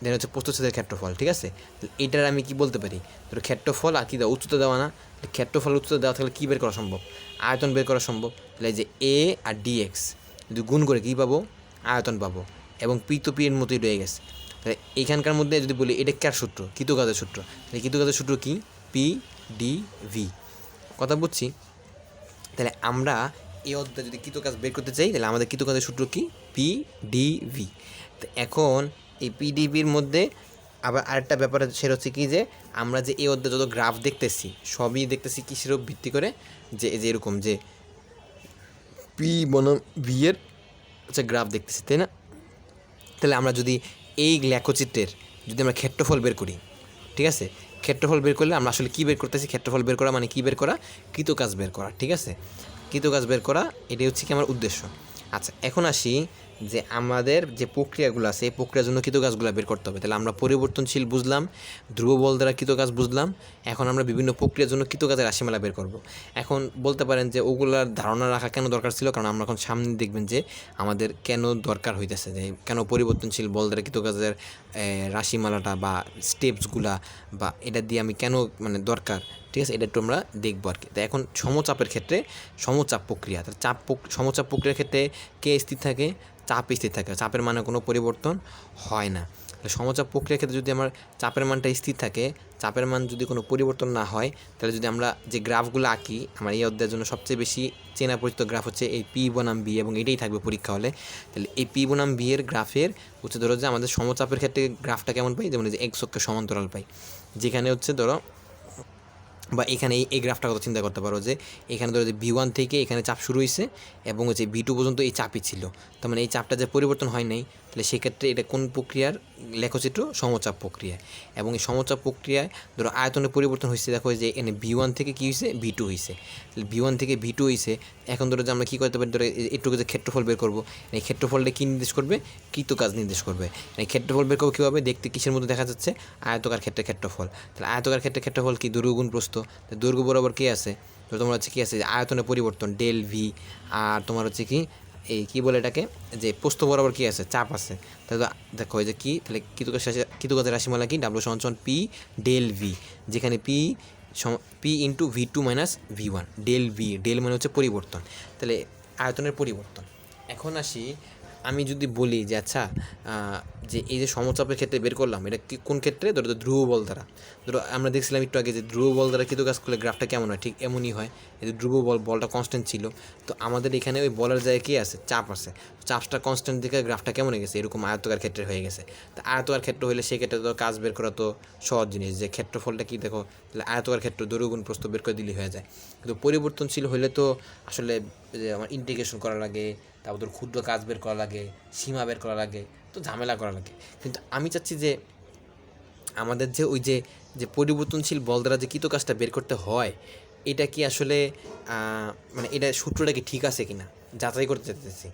[SPEAKER 1] দেন হচ্ছে প্রস্থচ্ছেদের ক্ষেত্রফল, ঠিক আছে? তাহলে এইটার আমি কি বলতে পারি, ধরো ক্ষেত্রফল আর কী দেওয়া, উচ্চতা দেওয়া না? ক্ষেত্রফল উচ্চতা দেওয়া থাকলে কী বের করা সম্ভব, আয়তন বের করা সম্ভব। তাহলে এই যে এ আর ডিএক্স যদি গুণ করে কী পাবো, আয়তন পাবো। এবং পি তো পি এর মতোই রয়ে গেছে। তাহলে এইখানকার মধ্যে যদি বলি এটা কার সূত্র, কৃতকাজের সূত্র। তাহলে কৃতকাজের সূত্র কি, পি ডি ভি। কথা বুঝছি? তাহলে আমরা এই অধ্যায়ে যদি কৃতকাজ বের করতে চাই তাহলে আমাদের কৃতকাজের সূত্র কি, পি ডি ভি। তো এখন এই পিডিভির মধ্যে আবার আরেকটা ব্যাপার সেটা হচ্ছে কি, যে আমরা যে এই অধ্যায়ে যত গ্রাফ দেখতেছি সবই দেখতেছি কিসের উপর ভিত্তি করে, যে এরকম যে পি বনাম ভি এর হচ্ছে গ্রাফ দেখতেছি, তাই না? তাহলে আমরা যদি এই লেখচিত্রের যদি আমরা ক্ষেত্রফল বের করি, ঠিক আছে? ক্ষেত্রফল বের করলে আমরা আসলে কী বের করতেছি, ক্ষেত্রফল বের করা মানে কী বের করা, কৃতকাজ বের করা, ঠিক আছে? কৃতকাজ বের করা, এটাই হচ্ছে কি আমার উদ্দেশ্য। আচ্ছা, এখন আসি যে আমাদের যে প্রক্রিয়াগুলো আছে এই প্রক্রিয়ার জন্য কৃতকাজগুলো বের করতে হবে। তাহলে আমরা পরিবর্তনশীল বুঝলাম, ধ্রুব বল দ্বারা কৃতকাজ বুঝলাম, এখন আমরা বিভিন্ন প্রক্রিয়ার জন্য কৃতকাজের রাশিমালা বের করব। এখন বলতে পারেন যে ওগুলার ধারণা রাখা কেন দরকার ছিল, কারণ আমরা এখন সামনে দেখবেন যে আমাদের কেন দরকার হইতেছে, যে কেন পরিবর্তনশীল বল দ্বারা কৃতকাজের রাশিমালাটা বা স্টেপসগুলা বা এটা দিয়ে আমি কেন মানে দরকার, ঠিক আছে? এটা একটু আমরা দেখবো আর কি। তো এখন সমচাপের ক্ষেত্রে সমচাপ প্রক্রিয়া, সমচাপ প্রক্রিয়ার ক্ষেত্রে কে স্থির থাকে, চাপ স্থির থাকে, চাপের মানে কোনো পরিবর্তন হয় না। তাহলে সমচাপ প্রক্রিয়ার ক্ষেত্রে যদি আমার চাপের মানটা স্থির থাকে, চাপের মান যদি কোনো পরিবর্তন না হয়, তাহলে যদি আমরা যে গ্রাফগুলো আঁকি, আমার এই অধ্যায়ের জন্য সবচেয়ে বেশি চেনা পরিচিত গ্রাফ হচ্ছে এই পি বনাম বি, এবং এটাই থাকবে পরীক্ষা হলে। তাহলে এই পি বনাম বি এর গ্রাফের হচ্ছে ধরো যে আমাদের সমচাপের ক্ষেত্রে গ্রাফটা কেমন পাই, যেমন যে এক্স অক্ষের সমান্তরাল পাই, যেখানে হচ্ছে ধরো বা এখানে এই গ্রাফটার কথা চিন্তা করতে পারো যে এখানে ধরো যে V1 থেকে এখানে চাপ শুরু হয়েছে এবং হচ্ছে V2 পর্যন্ত এই চাপই ছিল, তার মানে এই চাপটা যে পরিবর্তন হয় নাই, তাহলে সেক্ষেত্রে এটা কোন প্রক্রিয়ার লেখচিত্র, সমচাপ প্রক্রিয়া। এবং এই সমচাপ প্রক্রিয়ায় ধরো আয়তনের পরিবর্তন হয়েছে, দেখো যে এখানে V1 থেকে কী হয়েছে, V2 হয়েছে, তাহলে V1 থেকে V2 হয়েছে। এখন ধরো যে আমরা কী করতে পারি, ধরো একটু যে ক্ষেত্রফল বের করবো, এই ক্ষেত্রফলটা কী নির্দেশ করবে, কৃতকাজ নির্দেশ করবে। এই ক্ষেত্রফল বের করবো কীভাবে, দেখতে কিসের মধ্যে দেখা যাচ্ছে, আয়তকার ক্ষেত্রে ক্ষেত্রফল। তাহলে আয়তকার ক্ষেত্রে ক্ষেত্রফল কি, দৈর্ঘ্য গুণ প্রস্থ, দৈর্ঘ্য বরাবর কী আছে, তো তোমার হচ্ছে কী আছে, আয়তনের পরিবর্তন ডেল ভি, আর তোমার হচ্ছে কি এই কী বলে এটাকে, যে প্রস্থ বরাবর কী আছে, চাপ আছে। তাহলে দেখো এই যে কী, তাহলে কৃতকাজের রাশিমালা কি, ডাব্লু সমান পি ডেল ভি, যেখানে P into V2 minus V1, del V, del মানে হচ্ছে পরিবর্তন, তাহলে আয়তনের পরিবর্তন। এখন আসি, আমি যদি বলি যে আচ্ছা যে এই যে সমচাপের ক্ষেত্রে বের করলাম, এটা কি কোন ক্ষেত্রে, ধরো ধ্রুব বল দ্বারা। ধরো আমরা দেখছিলাম একটু আগে যে ধ্রুব বল দ্বারা কৃতকাজ করলে গ্রাফটা কেমন হয়, ঠিক এমনই হয়। এই যে ধ্রুব বলটা কনস্ট্যান্ট ছিল, তো আমাদের এখানে ওই বলের জায়গায় কী আছে, চাপ আছে, চাপটা কনস্ট্যান্ট দিকে গ্রাফটা কেমন হয়ে গেছে, এরকম আয়তকার ক্ষেত্রে হয়ে গেছে। তো আয়তকার ক্ষেত্র হলে সেক্ষেত্রে তো কাজ বের করা তো সহজ জিনিস, যে ক্ষেত্রফলটা কি দেখো, তাহলে আয়তকার ক্ষেত্র দৈর্ঘ্য গুণ প্রস্থ বের করে দিলেই হয়ে যায়। কিন্তু পরিবর্তনশীল হলে তো আসলে আমার ইন্টিগ্রেশন করা লাগে, তারপর ক্ষুদ্র কাজ বের করা লাগে, সীমা বের করা লাগে, তো ঝামেলা করা লাগে। কিন্তু আমি চাচ্ছি যে আমাদের যে ওই যে যে পরিবর্তনশীল বল দ্বারা যে কৃত কাজটা বের করতে হয়, এটা কি আসলে মানে এটা সূত্রটা কি ঠিক আছে কি না যাচাই করতে চাইতেছি।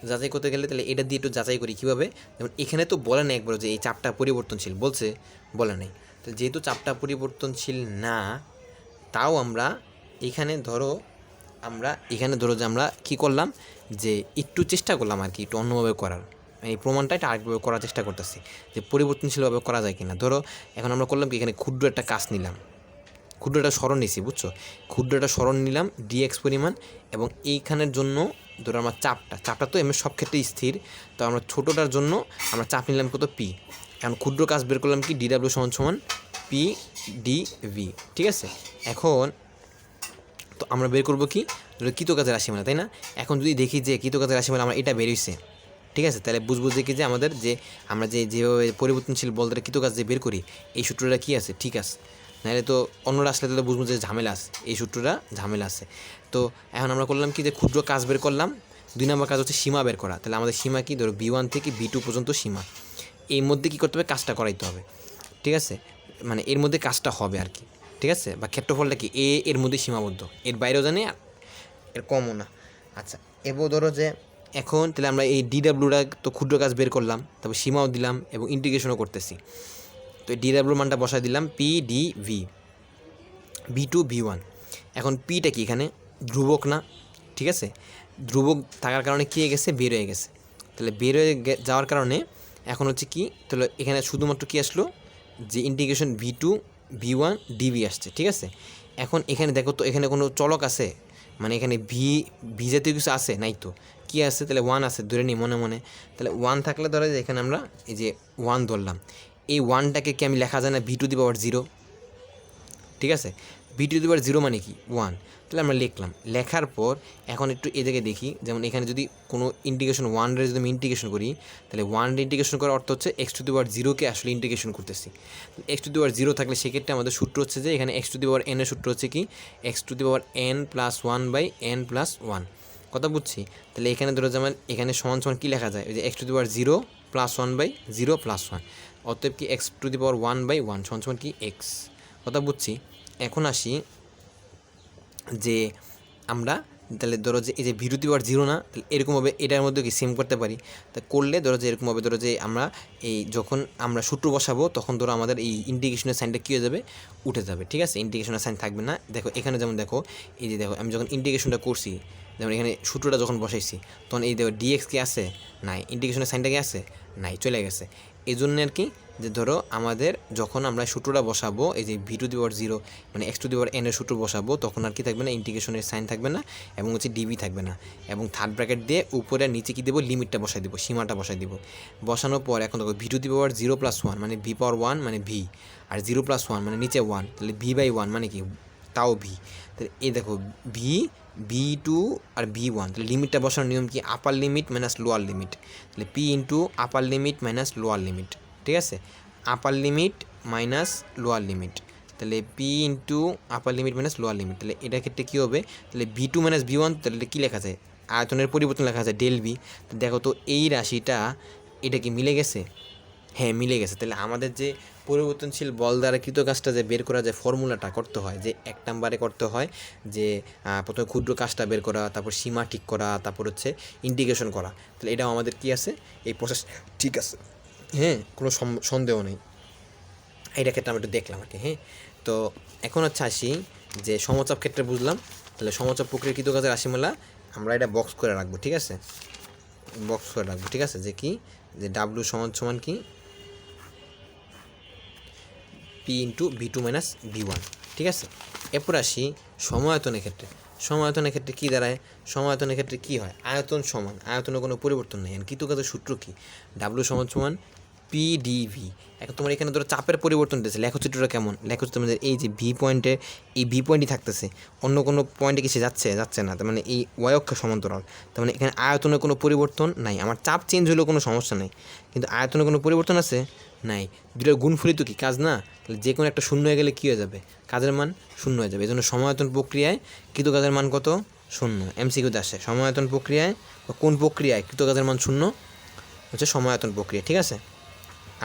[SPEAKER 1] যাচাই করতে গেলে তাহলে এটা দিয়ে একটু যাচাই করি কীভাবে, যেমন এখানে তো বলে নাই একবার যে এই চাপটা পরিবর্তনশীল, বলছে বলে নাই। তো যেহেতু চাপটা পরিবর্তনশীল না, তাও আমরা এখানে ধরো যে আমরা কী করলাম, যে একটু চেষ্টা করলাম আর কি, একটু অন্যভাবে করার, এই প্রমাণটা এটা আরেকভাবে করার চেষ্টা করতেছি যে পরিবর্তনশীলভাবে করা যায় কিনা। ধরো এখন আমরা করলাম কি, এখানে ক্ষুদ্র একটা কাজ নিলাম, ক্ষুদ্র একটা স্মরণ নিছি, বুঝছো, ক্ষুদ্র একটা স্মরণ নিলাম dx পরিমাণ, এবং এইখানের জন্য ধরো আমার চাপটা তো এমনি সব ক্ষেত্রেই স্থির, তো আমরা ছোটোটার জন্য আমরা চাপ নিলাম কত, পি। এখন ক্ষুদ্র কাজ বের করলাম কি, dw সমান পি ডিভি, ঠিক আছে। এখন তো আমরা বের করবো কি, কৃতকাজের রাশিমালা, তাই না। এখন যদি দেখি যে কৃতকাজের রাশিমালা আমরা এটা বেরিয়েছে, ঠিক আছে, তাহলে বুঝবো যে কি, যে আমাদের যে আমরা যেভাবে পরিবর্তনশীল বল দ্বারা কৃতকাজ যে বের করি, এই সূত্রটা কী আছে, ঠিক আছে। নাহলে তো অন্যরা আসলে তাহলে বুঝবো যে ঝামেলা আছে, এই সূত্রটা ঝামেলা আছে। তো এখন আমরা করলাম কি, যে ক্ষুদ্র কাজ বের করলাম, 2 নম্বর কাজ হচ্ছে সীমা বের করা। তাহলে আমাদের সীমা কি, ধরো V1 থেকে V2 পর্যন্ত সীমা, এই মধ্যে কী করতে হবে, কাজটা করাইতে হবে, ঠিক আছে, মানে এর মধ্যে কাজটা হবে আর কি, ঠিক আছে। বা ক্ষেত্রফলটা কি, এর মধ্যে সীমাবদ্ধ, এর বাইরেও জানি এর কমও না। আচ্ছা, এবার ধরো যে এখন তাহলে আমরা এই ডিডাব্লিউটা তো ক্ষুদ্র কাজ বের করলাম, তারপর সীমাও দিলাম এবং ইন্টিগ্রেশনও করতেছি। তো এই ডিডাব্লিউর মানটা বসাই দিলাম P D V, V2 V1। এখন পিটা কি, এখানে ধ্রুবক না, ঠিক আছে, ধ্রুবক থাকার কারণে কী হয়ে গেছে, বের হয়ে গেছে। তাহলে বের হয়ে যাওয়ার কারণে এখন হচ্ছে কি, তাহলে এখানে শুধুমাত্র কী আসলো, যে ইন্টিগ্রেশন V2 V1 ডিভি আসছে, ঠিক আছে। এখন এখানে দেখো তো, এখানে কোনো চলক আছে, মানে এখানে ভি জাতীয় কিছু আছে নাই, তো কী আছে, তাহলে 1 আছে, ধরে নিই মনে মনে। তাহলে 1 থাকলে ধরো যে এখানে আমরা এই যে 1 ধরলাম, এই 1টাকে কি আমি লেখা যায় না V2 দি পাওয়ার 0, ঠিক আছে। V2 দি পাওয়ার 0 মানে কি, 1। তাহলে আমরা লিখলাম, লেখার পর এখন একটু এদিকে দেখি, যেমন এখানে যদি কোনো ইন্টিগ্রেশন 1 যদি আমি ইন্টিগ্রেশন করি, তাহলে 1 ইন্টিগ্রেশন করার অর্থ হচ্ছে x টু দি পাওয়ার 0কে আসলে ইন্টিগ্রেশন করতেছি। x টু দি পাওয়ার 0 থাকলে সেক্ষেত্রে আমাদের সূত্র হচ্ছে যে এখানে x to the power n এর সূত্র হচ্ছে কি, x to the power n plus 1/n plus 1, কথা বুঝছি। তাহলে এখানে ধরো যেমন এখানে সমান সমান কী লেখা যায়, ওই যে x to the power 0 plus 1/0 plus 1, অতএব কি x টু দি পাওয়ার 1/1 সমান সমান কি x, কথা বুঝছি। এখন আসি যে আমরা তাহলে ধরো যে এই যে V2 দি পাওয়ার 0 না, তাহলে এরকমভাবে এটার মধ্যে কি সেম করতে পারি। তা করলে ধরো যে এরকমভাবে ধরো যে আমরা এই যখন আমরা সূত্র বসাবো, তখন ধরো আমাদের এই ইন্টিগ্রেশনের সাইনটা কী হয়ে যাবে, উঠে যাবে, ঠিক আছে, ইন্টিগ্রেশনের সাইন থাকবে না। দেখো এখানে যেমন দেখো, এই যে দেখো আমি যখন ইন্টিগ্রেশনটা করছি, যেমন এখানে সূত্রটা যখন বসাইছি, তখন এই দেখো ডিএক্স কি আছে, নাই, ইন্টিগ্রেশনের সাইনটা কি আছে, নাই, চলে গেছে। এই জন্য আর কি যে ধরো আমাদের যখন আমরা সূত্রটা বসাবো এই যে ভি টু দি পাওয়ার 0 মানে x to the power n এর সূত্র বসাবো তখন আর কি থাকবে না, ইন্টিগ্রেশনের সাইন থাকবে না এবং হচ্ছে ডিবি থাকবে না, এবং থার্ড ব্র্যাকেট দিয়ে উপরে আর নিচে কী দেবো, লিমিটটা বসাই দেবো, সীমাটা বসাই দেবো। বসানোর পর এখন দেখো ভি টু দি পাওয়ার 0 + 1 মানে ভি পাওয়ার 1 মানে ভি, আর 0 + 1 মানে নিচে 1, তাহলে v/1 মানে কি তাও ভি। তাহলে এই দেখো v2 আর v1, তাহলে লিমিটটা বসানোর নিয়ম কি, আপার লিমিট মাইনাস লোয়ার লিমিট, তাহলে p ইন্টু আপার লিমিট মাইনাস লোয়ার লিমিট, ঠিক আছে, আপার লিমিট মাইনাস লোয়ার লিমিট, তাহলে p ইন্টু আপার লিমিট মাইনাস লোয়ার লিমিট, তাহলে এটার ক্ষেত্রে কী হবে, তাহলে v2 মাইনাস v1, তাহলে কী লেখা যায়, আয়তনের পরিবর্তন লেখা আছে ডেল ভি। তো দেখো তো এই রাশিটা এটা কি মিলে গেছে, হ্যাঁ মিলে গেছে। তাহলে আমাদের যে পরিবর্তনশীল বল দ্বারা কৃত কাজটা যে বের করা যায় ফর্মুলাটা করতে হয়, যে 1 নম্বরে করতে হয় যে প্রথমে ক্ষুদ্র কাজটা বের করা, তারপর সীমা ঠিক করা, তারপর হচ্ছে ইন্টিগ্রেশন করা। তাহলে এটাও আমাদের কি আছে, এই প্রসেস ঠিক আছে, হ্যাঁ কোনো সন্দেহ নেই। এটা ক্ষেত্রে আমরা একটু দেখলাম আর কি। হ্যাঁ, তো এখন হচ্ছে আসি যে সমচাপ ক্ষেত্রে বুঝলাম। তাহলে সমচাপ প্রক্রিয়া কৃত কাজের রাশিমালা আমরা এটা বক্স করে রাখবো, ঠিক আছে, বক্স করে রাখবো, ঠিক আছে, যে কি যে ডাব্লু সমান কি P into v2 minus v1, ঠিক আছে। এরপর আসি সমায়তনের ক্ষেত্রে। সমায়তনের ক্ষেত্রে কী দাঁড়ায়, সমায়তনের ক্ষেত্রে কী হয়, আয়তন সমান, আয়তনের কোনো পরিবর্তন নেই। কৃত কাজের সূত্র কী, ডাব্লু সমান পি ডিভি। এখন তোমার এখানে ধরো চাপের পরিবর্তন দিয়েছে, লেখচিত্রটা কেমন, লেখচিত্র মানে এই যে ভি পয়েন্টে এই ভি পয়েন্টই থাকতেছে, অন্য কোনো পয়েন্টে কিছু যাচ্ছে না, তার মানে এই ওয়াই অক্ষের সমান্তরাল, তার মানে এখানে আয়তনের কোনো পরিবর্তন নাই। আমার চাপ চেঞ্জ হলেও কোনো সমস্যা নেই, কিন্তু আয়তনের কোনো পরিবর্তন আছে নাই। দুটোর গুণফলিত কি কাজ না, তাহলে যে কোনো একটা শূন্য হয়ে গেলে কী হয়ে যাবে, কাজের মান শূন্য হয়ে যাবে। এই জন্য সমায়তন প্রক্রিয়ায় কৃত কাজের মান কত, শূন্য। এমসিকিউতে আসে সমায়তন প্রক্রিয়ায় বা কোন প্রক্রিয়ায় কৃত কাজের মান শূন্য, হচ্ছে সমায়তন প্রক্রিয়া, ঠিক আছে।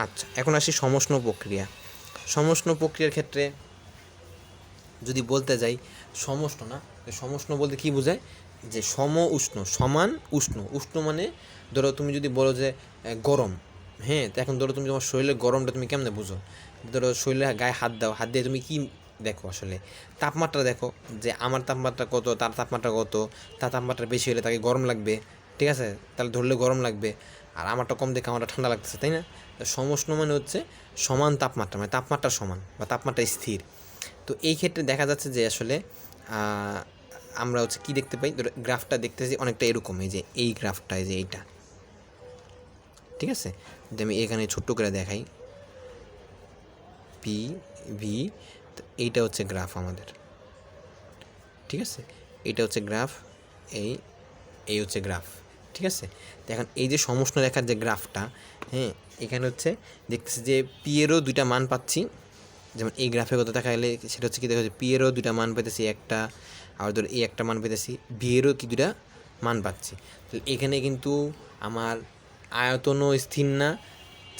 [SPEAKER 1] আচ্ছা, এখন আসি সমষ্ণ প্রক্রিয়া। সমষ্ণ প্রক্রিয়ার ক্ষেত্রে যদি বলতে যাই, সমষ্ণ না, সমষ্ণ বলতে কী বোঝায়, যে সম উষ্ণ, সমান উষ্ণ। উষ্ণ মানে ধরো তুমি যদি বলো যে গরম, হ্যাঁ, তো এখন ধরো তুমি তোমার শরীরের গরমটা তুমি কেমনে বুঝো, ধরো শরীরের গায়ে হাত দাও, হাত দিয়ে তুমি কী দেখো, আসলে তাপমাত্রা দেখো, যে আমার তাপমাত্রা কত, তার তাপমাত্রা কত, তার তাপমাত্রা বেশি হলে তাকে গরম লাগবে, ঠিক আছে, তাহলে ধরলে গরম লাগবে, আর আমারটা কম দেখে আমারটা ঠান্ডা লাগতেছে, তাই না। সমষ্ণ মানে হচ্ছে সমান তাপমাত্রা, মানে তাপমাত্রা সমান বা তাপমাত্রা স্থির। তো এই ক্ষেত্রে দেখা যাচ্ছে যে আসলে আমরা হচ্ছে কী দেখতে পাই, ধরো গ্রাফটা দেখতেছি অনেকটা এরকম, এই যে এই গ্রাফটা, এই যে এইটা, ঠিক আছে, যদি আমি এখানে ছোট্ট করে দেখাই পি ভি, তো এইটা হচ্ছে গ্রাফ আমাদের, ঠিক আছে, এইটা হচ্ছে গ্রাফ, এই হচ্ছে গ্রাফ, ঠিক আছে। তো এখন এই যে সমষ্ণ রেখার যে গ্রাফটা, হ্যাঁ, এখানে হচ্ছে দেখতেছি যে পি এরও দুইটা মান পাচ্ছি, যেমন এই গ্রাফের কথা দেখা গেলে সেটা হচ্ছে কি দেখা যাচ্ছে পি এরও দুইটা মান পেতেছি একটা, আর ধর এই একটা মান পেতেছি, ভি এরও কি দুইটা মান পাচ্ছি। তো এখানে কিন্তু আমার আয়তনও স্থির না,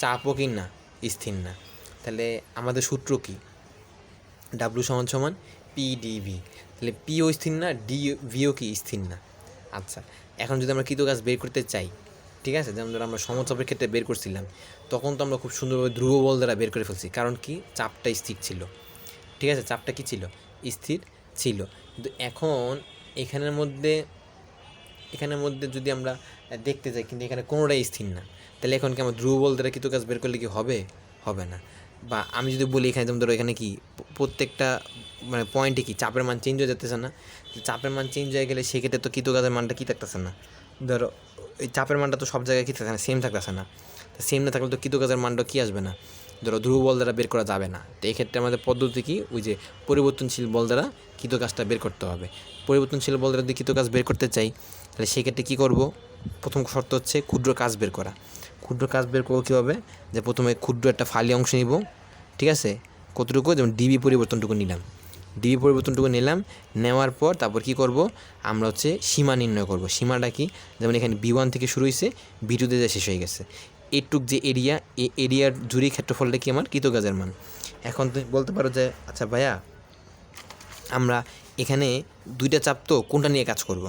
[SPEAKER 1] চাপও কি না স্থির না। তাহলে আমাদের সূত্র কি, ডাব্লু সমান পি ডিভি, তাহলে পিও স্থির না, ডি ভিও কি স্থির না। আচ্ছা, এখন যদি আমরা কৃত কাজ বের করতে চাই, ঠিক আছে, যেমন ধরো আমরা সমচাপের ক্ষেত্রে বের করছিলাম, তখন তো আমরা খুব সুন্দরভাবে ধ্রুব বল দ্বারা বের করে ফেলছি, কারণ কি চাপটা স্থির ছিল, ঠিক আছে, চাপটা কি ছিল, স্থির ছিল। কিন্তু এখন এখানের মধ্যে যদি আমরা দেখতে যাই, কিন্তু এখানে কোনোটাই স্থির না, তাহলে এখন কি আমার ধ্রুব বল দ্বারা কৃত কাজ বের করলে কি হবে না। বা আমি যদি বলি এখানে যেমন ধরো এখানে কি প্রত্যেকটা মানে পয়েন্টে কি চাপের মান চেঞ্জ হয়ে যেতেছে না, চাপের মান চেঞ্জ হয়ে গেলে সেক্ষেত্রে তো কৃত কাজের মানটা কী থাকতেছে না, ধরো এই চাপের মানটা তো সব জায়গায় কী থাকছে না, সেম থাকতেছে না, তো সেম না থাকলে তো কৃত কাজের মানটা কী আসবে না, ধরো ধ্রুব বল দ্বারা বের করা যাবে না। তো এই ক্ষেত্রে আমাদের পদ্ধতি কি, ওই যে পরিবর্তনশীল বল দ্বারা কৃত কাজটা বের করতে হবে। পরিবর্তনশীল বল দ্বারা যদি কৃত কাজ বের করতে চাই, তাহলে সেক্ষেত্রে কী করব, প্রথম শর্ত হচ্ছে ক্ষুদ্র কাজ বের করা। ক্ষুদ্র কাজ বের করবো কীভাবে, যে প্রথমে ক্ষুদ্র একটা ফালি অংশ নিব, ঠিক আছে, কতটুকু, যেমন ডিবি পরিবর্তনটুকু নিলাম, নেওয়ার পর তারপর কি করব, আমরা হচ্ছে সীমা নির্ণয় করব। সীমাটা কি, যেমন এখানে B1 থেকে শুরু হয়েছে B2 তে শেষ হয়ে গেছে, এইটুক যে এরিয়া, এই এরিয়ার জুড়ি ক্ষেত্রফলটা কি আমার কৃত কাজের মান। এখন তুমি বলতে পারো যে আচ্ছা ভাইয়া, আমরা এখানে দুইটা চাপ, তো কোনটা নিয়ে কাজ করব,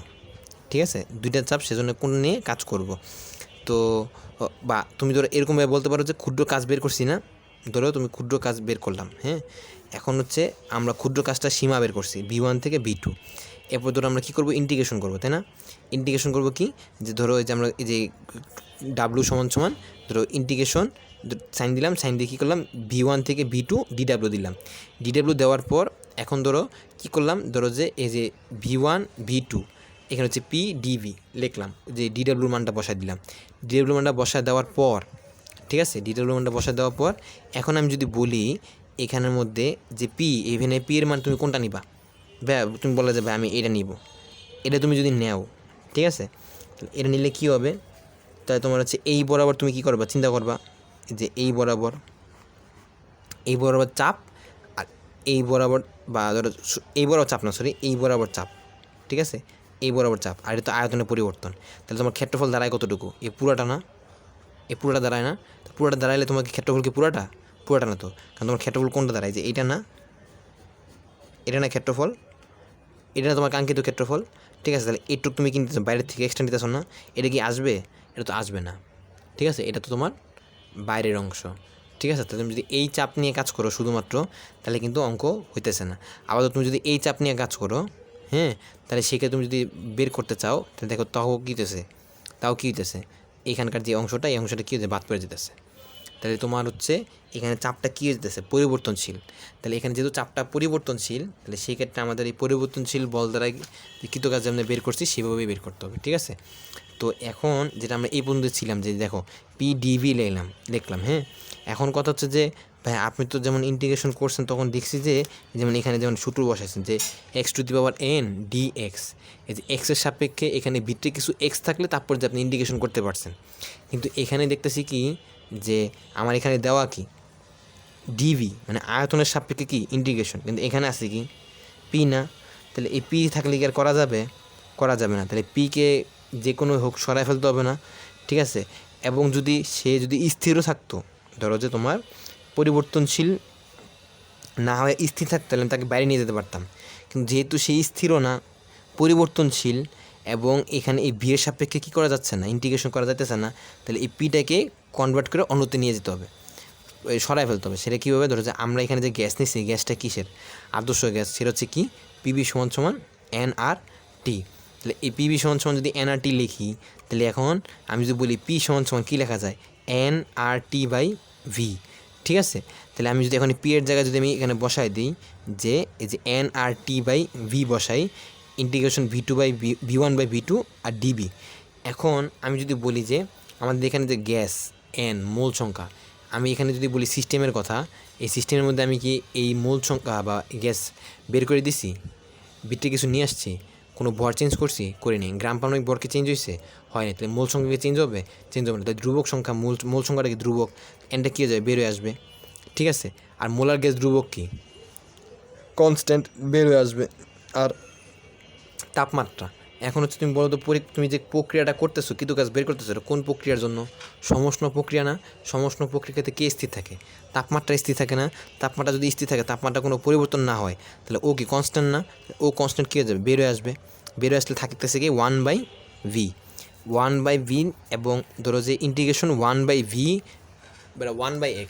[SPEAKER 1] ঠিক আছে, দুইটা চাপ, সেজন্য কোনটা নিয়ে কাজ করব। তো বা তুমি ধরো এরকমভাবে বলতে পারো যে ক্ষুদ্র কাজ বের করছি না, ধরো তুমি ক্ষুদ্র কাজ বের করলাম, হ্যাঁ, এখন হচ্ছে আমরা ক্ষুদ্র কাজটা সীমা বের করছি B1 থেকে B2। এরপর ধরো আমরা কী করবো, ইন্টিগ্রেশন করবো, তাই না? ইন্টিগ্রেশন করবো কি, যে ধরো এই যে আমরা এই যে ডাব্লু সমান সমান ধরো ইন্টিগ্রেশন সাইন দিলাম, সাইন দিয়ে কী করলাম, V1 থেকে V2 ডিডাব্লিউ দিলাম। ডিডাব্লিউ দেওয়ার পর এখন ধরো কী করলাম, ধরো যে এই যে V1 V2 এখানে হচ্ছে পি ডিভি লিখলাম, যে ডিডাব্লিউর মানটা বসায় দিলাম। ডিডাব্লিউ মানটা বসায় দেওয়ার পর, ঠিক আছে, ডিডাব্লিউ মানটা বসায় দেওয়ার পর এখন আমি যদি বলি এখানের মধ্যে যে পি, এখানে পি এর মান তুমি কোনটা নিবা, ভাই তুমি বলা যাবে আমি এটা নিব, এটা তুমি যদি নেও, ঠিক আছে, এটা নিলে কী হবে, তাহলে তোমার হচ্ছে এই বরাবর তুমি কী করবা, চিন্তা করবা যে এই বরাবর চাপ, আর এই বরাবর বা ধরো এই বরাবর চাপ না, সরি এই বরাবর চাপ, ঠিক আছে, এই বরাবর চাপ, আর এটা তো আয়তনের পরিবর্তন। তাহলে তোমার ক্ষেত্রফল দাঁড়ায় কতটুকু, এই পুরাটা না, এই পুরাটা দাঁড়ায় না, তো পুরাটা দাঁড়াইলে তোমার কি ক্ষেত্রফল কি পুরাটা না তো, কারণ তোমার ক্ষেত্রফল কোনটা দাঁড়ায়, যে এইটা না, এটা না ক্ষেত্রফল, এটা না তোমার কাঙ্ক্ষিত ক্ষেত্রফল, ঠিক আছে। তাহলে এইটুকু তুমি কিনতেছ বাইরের থেকে এক্সটেন্ড দিতেছ না, এটা কি আসবে, এটা তো আসবে না, ঠিক আছে, এটা তো তোমার বাইরের অংশ, ঠিক আছে। তাহলে তুমি যদি এই চাপ নিয়ে কাজ করো শুধুমাত্র, তাহলে কিন্তু অঙ্ক হইতেছে না। আবার তুমি যদি এই চাপ নিয়ে কাজ করো, হ্যাঁ, তাহলে সেক্ষেত্রে তুমি যদি বের করতে চাও, তাহলে দেখো তাও কী হইতেছে, এইখানকার যে অংশটা, এই অংশটা কী হচ্ছে, বাদ পড়ে যেতেছে। তাহলে তোমার হচ্ছে এখানে চাপটা কী হয়ে যেতেছে, পরিবর্তনশীল। তাহলে এখানে যেহেতু চাপটা পরিবর্তনশীল, তাহলে সেই ক্ষেত্রে আমাদের এই পরিবর্তনশীল বল দ্বারা কৃতকাজ আমরা বের করছি সেভাবেই বের করতে হবে, ঠিক আছে। তো এখন যেটা আমরা এই পর্যন্ত ছিলাম, যে দেখো পিডিভি লিখলাম, হ্যাঁ। এখন কথা হচ্ছে যে ভাই আপনি তো যেমন ইন্টিগ্রেশন করছেন তখন দেখছি যে যেমন এখানে যেমন সূত্র বসাইছেন যে x⁴n dx, এই যে এক্সের সাপেক্ষে এখানে ভিতরে কিছু এক্স থাকলে তারপর যে আপনি ইন্টিগ্রেশন করতে পারছেন। কিন্তু এখানে দেখতেছি কি, যে আমার এখানে দেওয়া কি ডিভি, মানে আয়তনের সাপেক্ষে কি ইন্টিগ্রেশন, কিন্তু এখানে আছে কি পি না। তাহলে এই পি থাকলে কি আর করা যাবে না। তাহলে পিকে যে কোনো হোক সরাই ফেলতে হবে না, ঠিক আছে। এবং যদি স্থিরও থাকতো, ধরো যে তোমার পরিবর্তনশীল না হয়ে স্থির থাকতো, তাহলে আমি তাকে বাইরে নিয়ে যেতে পারতাম। কিন্তু যেহেতু সেই স্থিরও না, পরিবর্তনশীল, এবং এখানে এই বিয়ের সাপেক্ষে কী করা যাচ্ছে না, ইন্টিগ্রেশন করা যাচ্ছে না, তাহলে এই পিটাকে কনভার্ট করে অন্যতে নিয়ে যেতে হবে, সরাই ফেলতে হবে। সেটা কীভাবে, ধরো যে আমরা এখানে যে গ্যাস নিচ্ছি, গ্যাসটা কিসের, আদর্শ গ্যাস, সেটা হচ্ছে কি পিবি সমান NRT। তাহলে এই পিবি সমান যদি NRT লিখি, তাহলে এখন আমি যদি বলি পি সমান কী লেখা যায়, NRT/V, ঠিক আছে। তাহলে আমি যদি এখন পি এর জায়গায় যদি আমি এখানে বসাই দিই, যে এই যে NRT/V বসাই, ইন্টিগ্রেশন V1/V2 আর ডিবি। এখন আমি যদি বলি যে আমাদের এখানে যে গ্যাস N মোল সংখ্যা, আমি এখানে যদি বলি সিস্টেমের কথা, এই সিস্টেমের মধ্যে আমি কি এই মোল সংখ্যা বা গ্যাস বের করে দিছি, ভিতরে কিছু নিয়ে আসছি, কোনো ভর চেঞ্জ করছি, করিনি, গ্রাম পারমাণবিক ভরকে চেঞ্জ হয়েছে, হয়নি, তাহলে মূল সংখ্যাকে চেঞ্জ হবে না। তাহলে ধ্রুবক সংখ্যা, মূল সংখ্যাটা কি ধ্রুবক, এনটা কী হয়ে যাবে, বের হয়ে আসবে, ঠিক আছে। আর মোলার গ্যাস ধ্রুবক কি কনস্ট্যান্ট, বের হয়ে আসবে। আর তাপমাত্রা, এখন হচ্ছে তুমি বলো তো, তুমি যে প্রক্রিয়াটা করতেছো, কিন্তু কাজ বের করতেছো, এটা কোন প্রক্রিয়ার জন্য, সমষ্ণ প্রক্রিয়া না। সমষ্ণ প্রক্রিয়াতে কে স্থির থাকে, তাপমাত্রা স্থির থাকে না। তাপমাত্রা যদি স্থির থাকে, তাপমাত্রা কোনো পরিবর্তন না হয়, তাহলে ও কি কনস্ট্যান্ট না, ও কনস্ট্যান্ট কী হয়ে যাবে, বের হয়ে আসবে। বের হয়ে আসলে থাকতেছে কি 1/v, এবং ধরো যে ইন্টিগ্রেশন 1/v বা 1/x,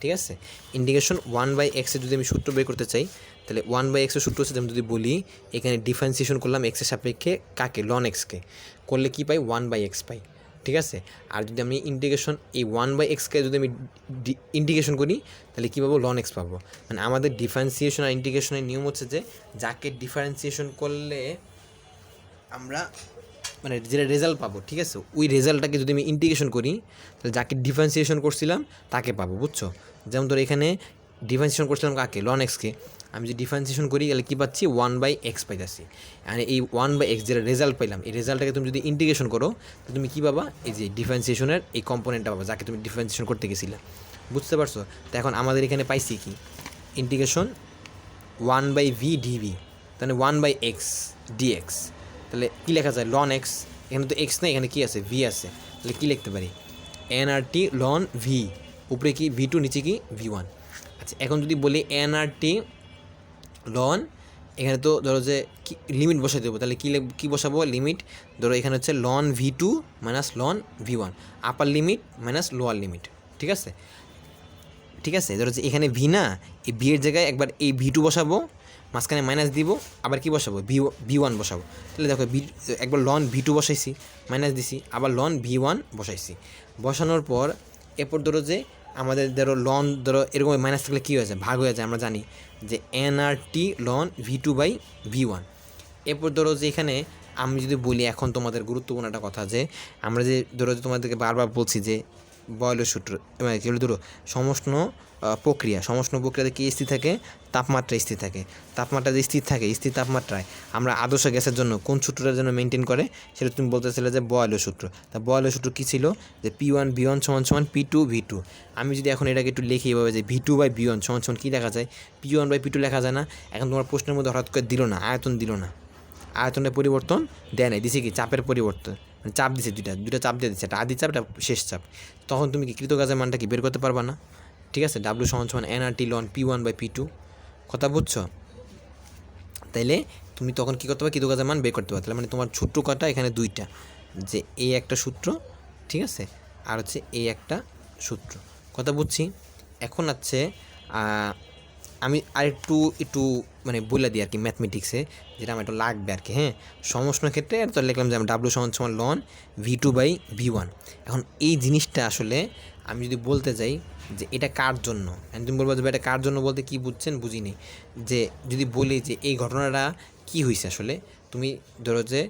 [SPEAKER 1] ঠিক আছে। ইন্টিগ্রেশন 1/x এর যদি আমি সূত্র বের করতে চাই, তাহলে 1/x এর সূত্র হচ্ছে, আমি যদি বলি এখানে ডিফারেন্সিয়েশন করলাম এক্সের সাপেক্ষে কাকে, লন এক্সকে, করলে কী পাই, 1/x পাই, ঠিক আছে। আর যদি আমি ইন্টিগ্রেশন এই 1/xকে যদি আমি ইন্টিগ্রেশন করি, তাহলে কী পাবো, লন এক্স পাবো। মানে আমাদের ডিফারেন্সিয়েশন আর ইন্টিগ্রেশনের নিয়ম হচ্ছে যে যাকে ডিফারেন্সিয়েশন করলে আমরা মানে যেটা রেজাল্ট পাবো, ঠিক আছে, ওই রেজাল্টটাকে যদি আমি ইন্টিগ্রেশন করি, তাহলে যাকে ডিফারেন্সিয়েশন করছিলাম তাকে পাবো, বুঝছো। যেমন ধরো এখানে ডিফারেন্সিয়েশন করছিলাম কাকে, লন এক্সকে, আমি যদি ডিফারেন্সিয়েশন করি তাহলে কী পাচ্ছি, 1/x পাইতেছি। আর এই 1/x যেটা রেজাল্ট পাইলাম, এই রেজাল্টটাকে তুমি যদি ইন্টিগ্রেশন করো, তাহলে তুমি কী পাবা, এই যে ডিফারেন্সিয়েশনের এই কম্পোনেন্টটা পাবা, যাকে তুমি ডিফারেন্সিয়েশন করতে গেছিলে, বুঝতে পারছো। তো এখন আমাদের এখানে পাইছি কি, ইন্টিগ্রেশন 1/v dv, তাহলে 1/x dx, তাহলে কী লেখা যায়, লন এক্স, এখানে তো এক্স নেই, এখানে কী আছে, ভি আছে, তাহলে কী লিখতে পারি, NRT লন ভি, উপরে কি V2, নিচে কি V1। আচ্ছা, এখন যদি বলি NRT লন, এখানে তো ধরো যে লিমিট বসাই দেবো, তাহলে কী বসাবো, লিমিট ধরো এখানে হচ্ছে ln V2 minus ln V1, upper limit minus lower limit, ঠিক আছে। ধরো যে এখানে ভি না, এই ভি এর জায়গায় একবার এই V2 বসাবো, মাঝখানে মাইনাস দিব, আবার কি বসাবো ভি1 বসাবো। তাহলে দেখো একবার লন ভি2 বসাইছি, মাইনাস দিছি, আবার লন ভি1 বসাইছি। বসানোর পর এরপর ধরো যে আমাদের ধরো লন ধরো এরকম মাইনাস থাকলে কী হয়ে যায়, ভাগ হয়ে যায়। আমরা জানি যে এনআরটি লন ভি2/ভি1। এরপর ধরো যে এখানে আমি যদি বলি এখন তোমাদের গুরুত্বপূর্ণ একটা কথা, যে আমরা যে ধরো যে তোমাদেরকে বারবার বলছি যে বয়লের সূত্র, মানে কী হলো ধরো সমষ্ণ প্রক্রিয়াতে কী স্থির থাকে, তাপমাত্রা স্থির থাকে। তাপমাত্রা যে স্থির থাকে, স্থির তাপমাত্রায় আমরা আদর্শ গ্যাসের জন্য কোন সূত্রটার জন্য মেনটেন করে, সেটা তুমি বলতেছিলে যে বয়লের সূত্র। তা বয়লের সূত্র কী ছিল, যে P1V1 = P2V2। আমি যদি এখন এটাকে একটু লিখি এভাবে যে V2/V1 = কী লেখা যায়, P1/P2 লেখা যায় না। এখন তোমার প্রশ্নের মধ্যে হঠাৎ করে দিল না, আয়তন দিল না, আয়তনের পরিবর্তন দেয় নাই, দিছে কি চাপের পরিবর্তন, মানে চাপ দিছে, দুইটা চাপ দিয়ে দিচ্ছে, একটা আদি চাপ, একটা শেষ চাপ। তখন তুমি কি কৃতকাজের মানটা কি বের করতে পারবা না? ঠিক আছে, W = nRT ln P1/P2। কথা বুঝছো? তাইলে তুমি তখন কী করতে পারবে, কৃতকাজের মান বের করতে পারবে। তাহলে মানে তোমার সূত্র কটা এখানে দুইটা, যে এই একটা সূত্র, ঠিক আছে, আর হচ্ছে এই একটা সূত্র। কথা বুঝছি? এখন আছে আমি আর একটু মানে বলে দিই আর কি ম্যাথমেটিক্সে, যেটা আমার একটু লাগবে আর কি। হ্যাঁ, সমষ্ণের ক্ষেত্রে তো লিখলাম যে আমি W = ln V2/V1। এখন এই জিনিসটা আসলে আমি যদি বলতে যাই যে এটা কার জন্য, তুমি বলবো যে এটা কার জন্য বলতে কী বুঝছেন, বুঝিনি। যে যদি বলি যে এই ঘটনাটা কী হয়েছে আসলে, তুমি ধরো যে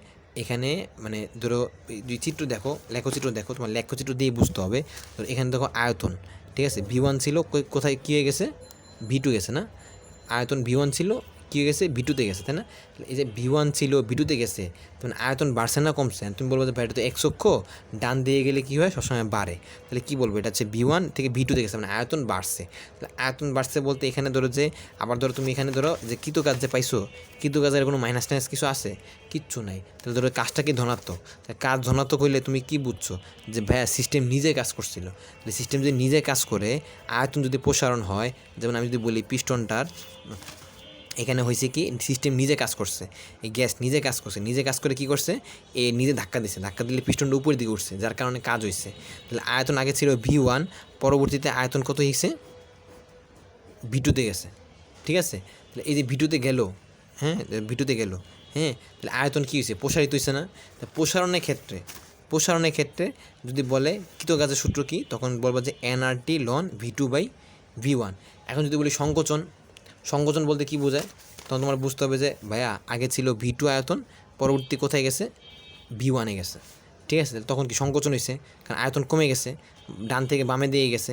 [SPEAKER 1] এখানে মানে ধরো দুই চিত্র দেখো, লেখচিত্র দেখো, তোমার লেখচিত্র দিয়েই বুঝতে হবে। ধরো এখানে দেখো আয়তন, ঠিক আছে, V1 ছিল, কোথায় কী হয়ে গেছে, V2 গেছে না। আয়তন V1 ছিল, কী হয়ে গেছে, V2-তে গেছে, তাই না? এই যে V1 ছিল V2-তে গেছে, তখন আয়তন বাড়ছে না কমছে? তুমি বলবো যে ভাই এটা তো x অক্ষ, ডান দিয়ে গেলে কী হয়, সবসময় বাড়ে। তাহলে কী বলবো, এটা হচ্ছে V1 থেকে V2-তে গেছে, মানে আয়তন বাড়ছে। তাহলে আয়তন বাড়ছে বলতে এখানে ধরো যে আবার ধরো তুমি এখানে ধরো যে কৃতকাজ যে পাইছো, কৃতকাজের কোনো মাইনাস টাইনাস কিছু আছে, কিচ্ছু নাই। তাহলে ধরো কাজটা কি ধনাত্মক, কাজ ধনাত্মক হইলে তুমি কি বুঝছো, যে ভাইয়া সিস্টেম নিজে কাজ করছিল। তাহলে সিস্টেম যদি নিজে কাজ করে, আয়তন যদি প্রসারণ হয়, যেমন আমি যদি বলি পিস্টনটার এখানে হয়েছে কি, সিস্টেম নিজে কাজ করছে, এই গ্যাস নিজে কাজ করছে, নিজে কাজ করে কী করছে, এ নিজে ধাক্কা দিচ্ছে, ধাক্কা দিলে পিস্টনটা উপরের দিকে উঠছে, যার কারণে কাজ হয়েছে। তাহলে আয়তন আগে ছিল V1, পরবর্তীতে আয়তন কত হয়েছে, V2-তে গেছে। ঠিক আছে, তাহলে এই যে V2-তে গেল, হ্যাঁ V2-তে গেল, হ্যাঁ, তাহলে আয়তন কী হয়েছে, প্রসারিত হয়েছে না? প্রসারণের ক্ষেত্রে যদি বলে কৃতকাজের সূত্র কী, তখন বলবো যে nRT ln V2/V1। এখন যদি বলি সংকোচন বলতে কী বোঝায়, তখন তোমার বুঝতে হবে যে ভাইয়া আগে ছিল V2 আয়তন, পরবর্তী কোথায় গেছে, V1-এ গেছে। ঠিক আছে, তখন কি সংকোচন হয়েছে, কারণ আয়তন কমে গেছে, ডান থেকে বামে দিয়ে গেছে।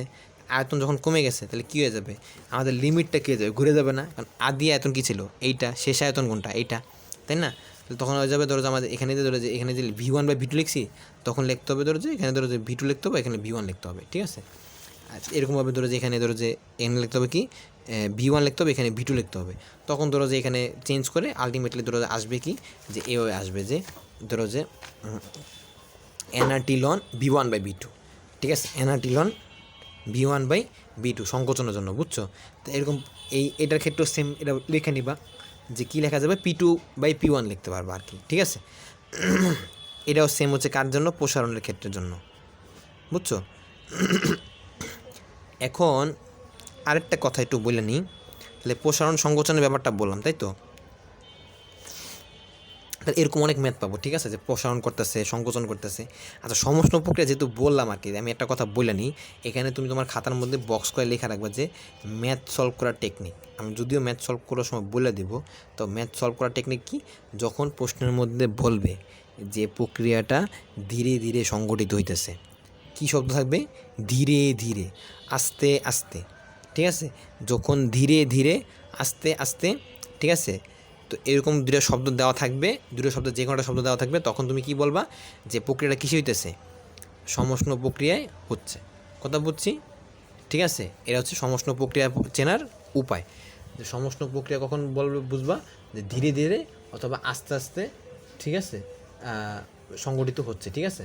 [SPEAKER 1] আয়তন যখন কমে গেছে, তাহলে কী হয়ে যাবে, আমাদের লিমিটটা কী হয়ে যাবে, ঘুরে যাবে না? কারণ আদি আয়তন কী ছিল, এইটা, শেষ আয়তন কোনটা, এইটা, তাই না? তাহলে তখন হয়ে যাবে ধরো যে আমাদের এখানে ধরো যে এখানে যে V1/V2 লিখছি, তখন লিখতে হবে ধরো যে এখানে ধরো যে V2 লিখতে হবে, এখানে V1 লিখতে হবে। ঠিক আছে, আচ্ছা এরকমভাবে ধরো যে এখানে ধরো যে এখানে লিখতে হবে কি, V1 লিখতে হবে, এখানে V2 লিখতে হবে। তখন ধরো যে এখানে চেঞ্জ করে আলটিমেটলি ধরো যে আসবে কি, যে এভাবে আসবে যে ধরো যে nRT ln V1/V2। ঠিক আছে, nRT ln V1/V2 সংকোচনের জন্য, বুঝছো? তো এরকম এটার ক্ষেত্রেও সেম, এটা লিখে নিবা যে কী লেখা যাবে, P2/P1 লিখতে পারবা আর কি। ঠিক আছে, এটাও সেম হচ্ছে কার জন্য, প্রসারণের ক্ষেত্রের জন্য, বুঝছো? এখন আরেকটা কথা একটু বলে নিই, তাহলে প্রসারণ সংকোচনের ব্যাপারটা বললাম, তাই তো? তাহলে এরকম অনেক ম্যাথ পাবো, ঠিক আছে, যে প্রসারণ করতেছে, সংকোচন করতেছে। আচ্ছা সমষ্ণ প্রক্রিয়া যেহেতু বললাম আর কি, আমি একটা কথা বলে নিই, এখানে তুমি তোমার খাতার মধ্যে বক্স করে লেখা রাখবে যে ম্যাথ সলভ করার টেকনিক। আমি যদিও ম্যাথ সলভ করার সময় বলে দেব, তো ম্যাথ সলভ করার টেকনিক কি, যখন প্রশ্নের মধ্যে বলবে যে প্রক্রিয়াটা ধীরে ধীরে সংগঠিত হইতেছে, কী শব্দ থাকবে, ধীরে ধীরে, আস্তে আস্তে। ঠিক আছে, যখন ধীরে ধীরে, আস্তে আস্তে, ঠিক আছে, তো এরকম দুটো শব্দ দেওয়া থাকবে, দুটো শব্দ যে কোনোটা শব্দ দেওয়া থাকবে, তখন তুমি কি বলবা, যে প্রক্রিয়াটা কিসে হইতেছে, সমষ্ণ প্রক্রিয়ায় হচ্ছে। কথা বুঝছি? ঠিক আছে, এটা হচ্ছে সমষ্ণ প্রক্রিয়া চেনার উপায়। যে সমষ্ণ প্রক্রিয়া কখন বলবে বুঝবা, যে ধীরে ধীরে অথবা আস্তে আস্তে, ঠিক আছে, সংগঠিত হচ্ছে। ঠিক আছে,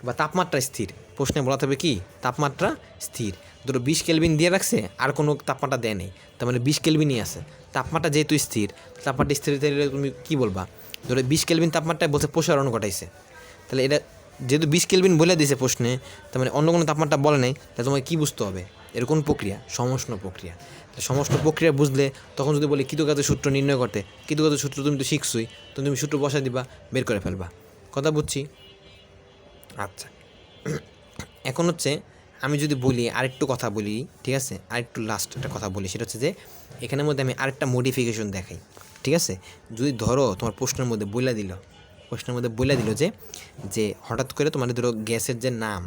[SPEAKER 1] বা তাপমাত্রা স্থির, প্রশ্নে বলা থাকবে কি, তাপমাত্রা স্থির। ধরো 20 কেলভিন দিয়ে রাখছে, আর কোনো তাপমাত্রা দেয় নেই, তার মানে 20 কেলভিনই আছে। তাপমাত্রা যেহেতু স্থির, তাপমাত্রা স্থির থাকলে তুমি কী বলবা, ধরো 20 কেলভিন তাপমাত্রায় বলছে প্রসারণ ঘটাইছে, তাহলে এটা যেহেতু 20 কেলভিন বলে দিয়েছে প্রশ্নে, তার মানে অন্য কোনো তাপমাত্রা বলে নেই, তাহলে তোমাকে কী বুঝতে হবে, এর কোন প্রক্রিয়া? সমষ্ণ প্রক্রিয়া। সমষ্ণ প্রক্রিয়া বুঝলে তখন যদি বলি কৃতকাজের সূত্র নির্ণয় করতে, কৃতকাজের সূত্র তুমি তো শিখছই, তো তুমি সূত্র বসাই দিবা, বের করে ফেলবা। কথা বুঝছি? আচ্ছা, এখন হচ্ছে আমি যদি বলি আরেকটু কথা বলি, ঠিক আছে, আরেকটু লাস্ট একটা কথা বলি, সেটা হচ্ছে যে এখানের মধ্যে আমি আরেকটা মডিফিকেশন দেখাই, ঠিক আছে। যদি ধরো তোমার প্রশ্নের মধ্যে বলে দিল যে যে হঠাৎ করে তোমার ধরো গ্যাসের যে নাম,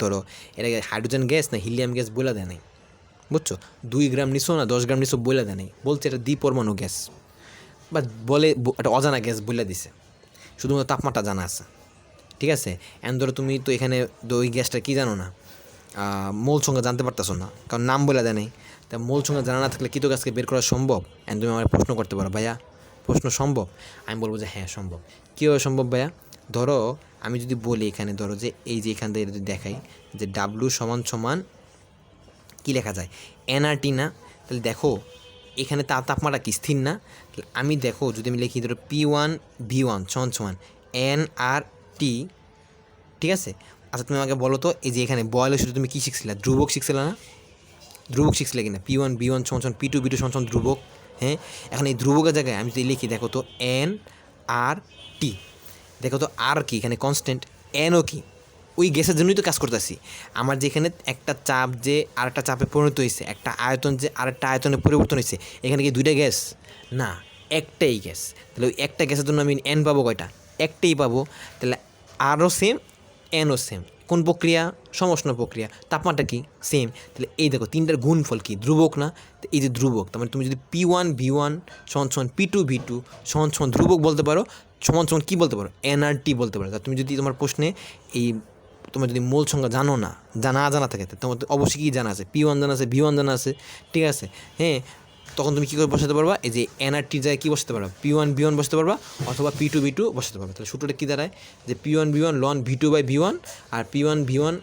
[SPEAKER 1] ধরো এটা হাইড্রোজেন গ্যাস না হিলিয়াম গ্যাস বলে দেয় নাই, বুঝছো? 2 গ্রাম নিছো না 10 গ্রাম নিছো বলে দেয় নাই, বলছে এটা দ্বিপরমাণু গ্যাস, বা বলে একটা অজানা গ্যাস বলে দিছে, শুধুমাত্র তাপমাত্রা জানা আছে, ঠিক আছে। এখন ধরো তুমি তো এখানে ওই গ্যাসটা কী জানো না, মূল সংখ্যা জানতে পারতেছো না, কারণ নাম বলে দেয় নাই। তা মূল সংখ্যা জানা না থাকলে কৃত গ্যাসকে বের করা সম্ভব? এখন তুমি আমার প্রশ্ন করতে পারো, ভাইয়া প্রশ্ন সম্ভব? আমি বলবো যে হ্যাঁ সম্ভব। কীভাবে সম্ভব ভাইয়া? ধরো আমি যদি বলি এখানে, ধরো যে এই যে এখান থেকে যদি দেখাই যে ডাব্লু সমান সমান কী লেখা যায়, এনআরটি না? তাহলে দেখো এখানে তাপমাত্রা কি স্থির না? আমি দেখো যদি আমি লিখি ধরো P1V1 সমান সমান NRT, ঠিক আছে। আচ্ছা তুমি আমাকে বলো তো, এই যে এখানে বয়লের সূত্রে তুমি কী শিখছিলে? ধ্রুবক শিখছিলে না? ধ্রুবক শিখছিলে কিনা? P1V1 সমান সমান P2V2 সমান সমান ধ্রুবক। হ্যাঁ, এখন এই ধ্রুবকের জায়গায় আমি যদি লিখি, দেখো তো NRT, দেখো তো আর কি এখানে কনস্ট্যান্ট, এনও কি, ওই গ্যাসের জন্যই তো কাজ করতেছি। আমার যেখানে একটা চাপ যে আরেকটা চাপে পরিণত হয়েছে, একটা আয়তন যে আরেকটা আয়তনে পরিবর্তন হয়েছে, এখানে কি দুইটা গ্যাস? না, একটাই গ্যাস। তাহলে ওই একটা গ্যাসের জন্য আমি এন পাবো কয়টা? একটাই পাবো। তাহলে আরও সেম, এনও সেম। কোন প্রক্রিয়া? সমষ্ণ প্রক্রিয়া। তাপমাত্রা কি? সেম। তাহলে এই দেখো তিনটার গুণফল কি? ধ্রুবক না? তো এই যে ধ্রুবক, তার মানে তুমি যদি P1V1 সমান সমান P2V2 সমান সমান ধ্রুবক বলতে পারো, সমান সমান কী বলতে পারো? এনআরটি বলতে পারো। তা তুমি যদি তোমার প্রশ্নে এই তোমার যদি মূল সংখ্যা জানো না, জানা থাকে, তোমার অবশ্যই কী জানা আছে? P1 জানা আছে, V1 জানা আছে, ঠিক আছে। হ্যাঁ, তখন তুমি কী করে বসাতে পারবা? এই যে এনআরটির জায়গায় কী বসাতে পারবা? P1V1 বসাতে পারবা, অথবা P2V2 বসাতে পারবা। তাহলে সূত্রটা কী দাঁড়ায়? যে P1V1 লন V2/V1 আর P1V1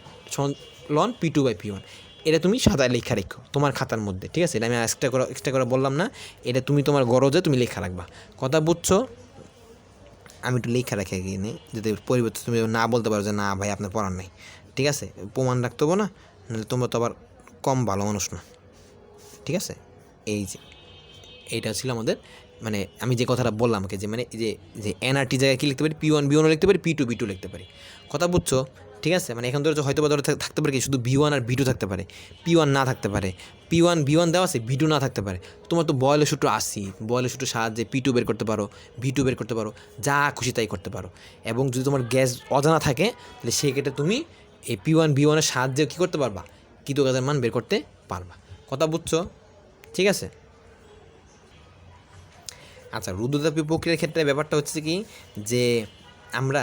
[SPEAKER 1] লন P2/P1। এটা তুমি সাদায় লেখা রেখো তোমার খাতার মধ্যে, ঠিক আছে। এটা আমি এক্সট্রা করে বললাম না, এটা তুমি তোমার গরজে তুমি লেখা রাখবা। কথা বুঝছো? আমি একটু লেখা রাখি এখানে, যদি পরিবর্তন তুমি না বলতে পারো যে না ভাই আপনার পড়ার নাই, ঠিক আছে, প্রমাণ রাখতে হবো না, নাহলে তোমরা তো আবার কম ভালো মানুষ না, ঠিক আছে। এই যে এইটা ছিল আমাদের, মানে আমি যে কথাটা বললাম আমাকে, যে মানে যে যে এনআরটি জায়গায় কী লিখতে পারি? P1V1 লিখতে পারি, P2V2 লিখতে পারি। কথা বুঝছো? ঠিক আছে, মানে এখন ধরো হয়তো বা ধরো থাকতে পারে কি শুধু V1 আর V2 থাকতে পারে, P1 না থাকতে পারে, P1V1 দেওয়া আছে, V2 না থাকতে পারে। তোমার তো বয়লের সূত্র আসি, বয়লের সূত্রের সাহায্যে P2 বের করতে পারো, V2 বের করতে পারো, যা খুশি তাই করতে পারো। এবং যদি তোমার গ্যাস অজানা থাকে, তাহলে সেক্ষেত্রে তুমি এই P1V1 সাহায্যে কী করতে পারবা? কৃত গ্যাসের মান বের করতে পারবা। কথা বুঝছো? ঠিক আছে। আচ্ছা, রুদ্রতাপীয় প্রক্রিয়ার ক্ষেত্রে ব্যাপারটা হচ্ছে কি, যে আমরা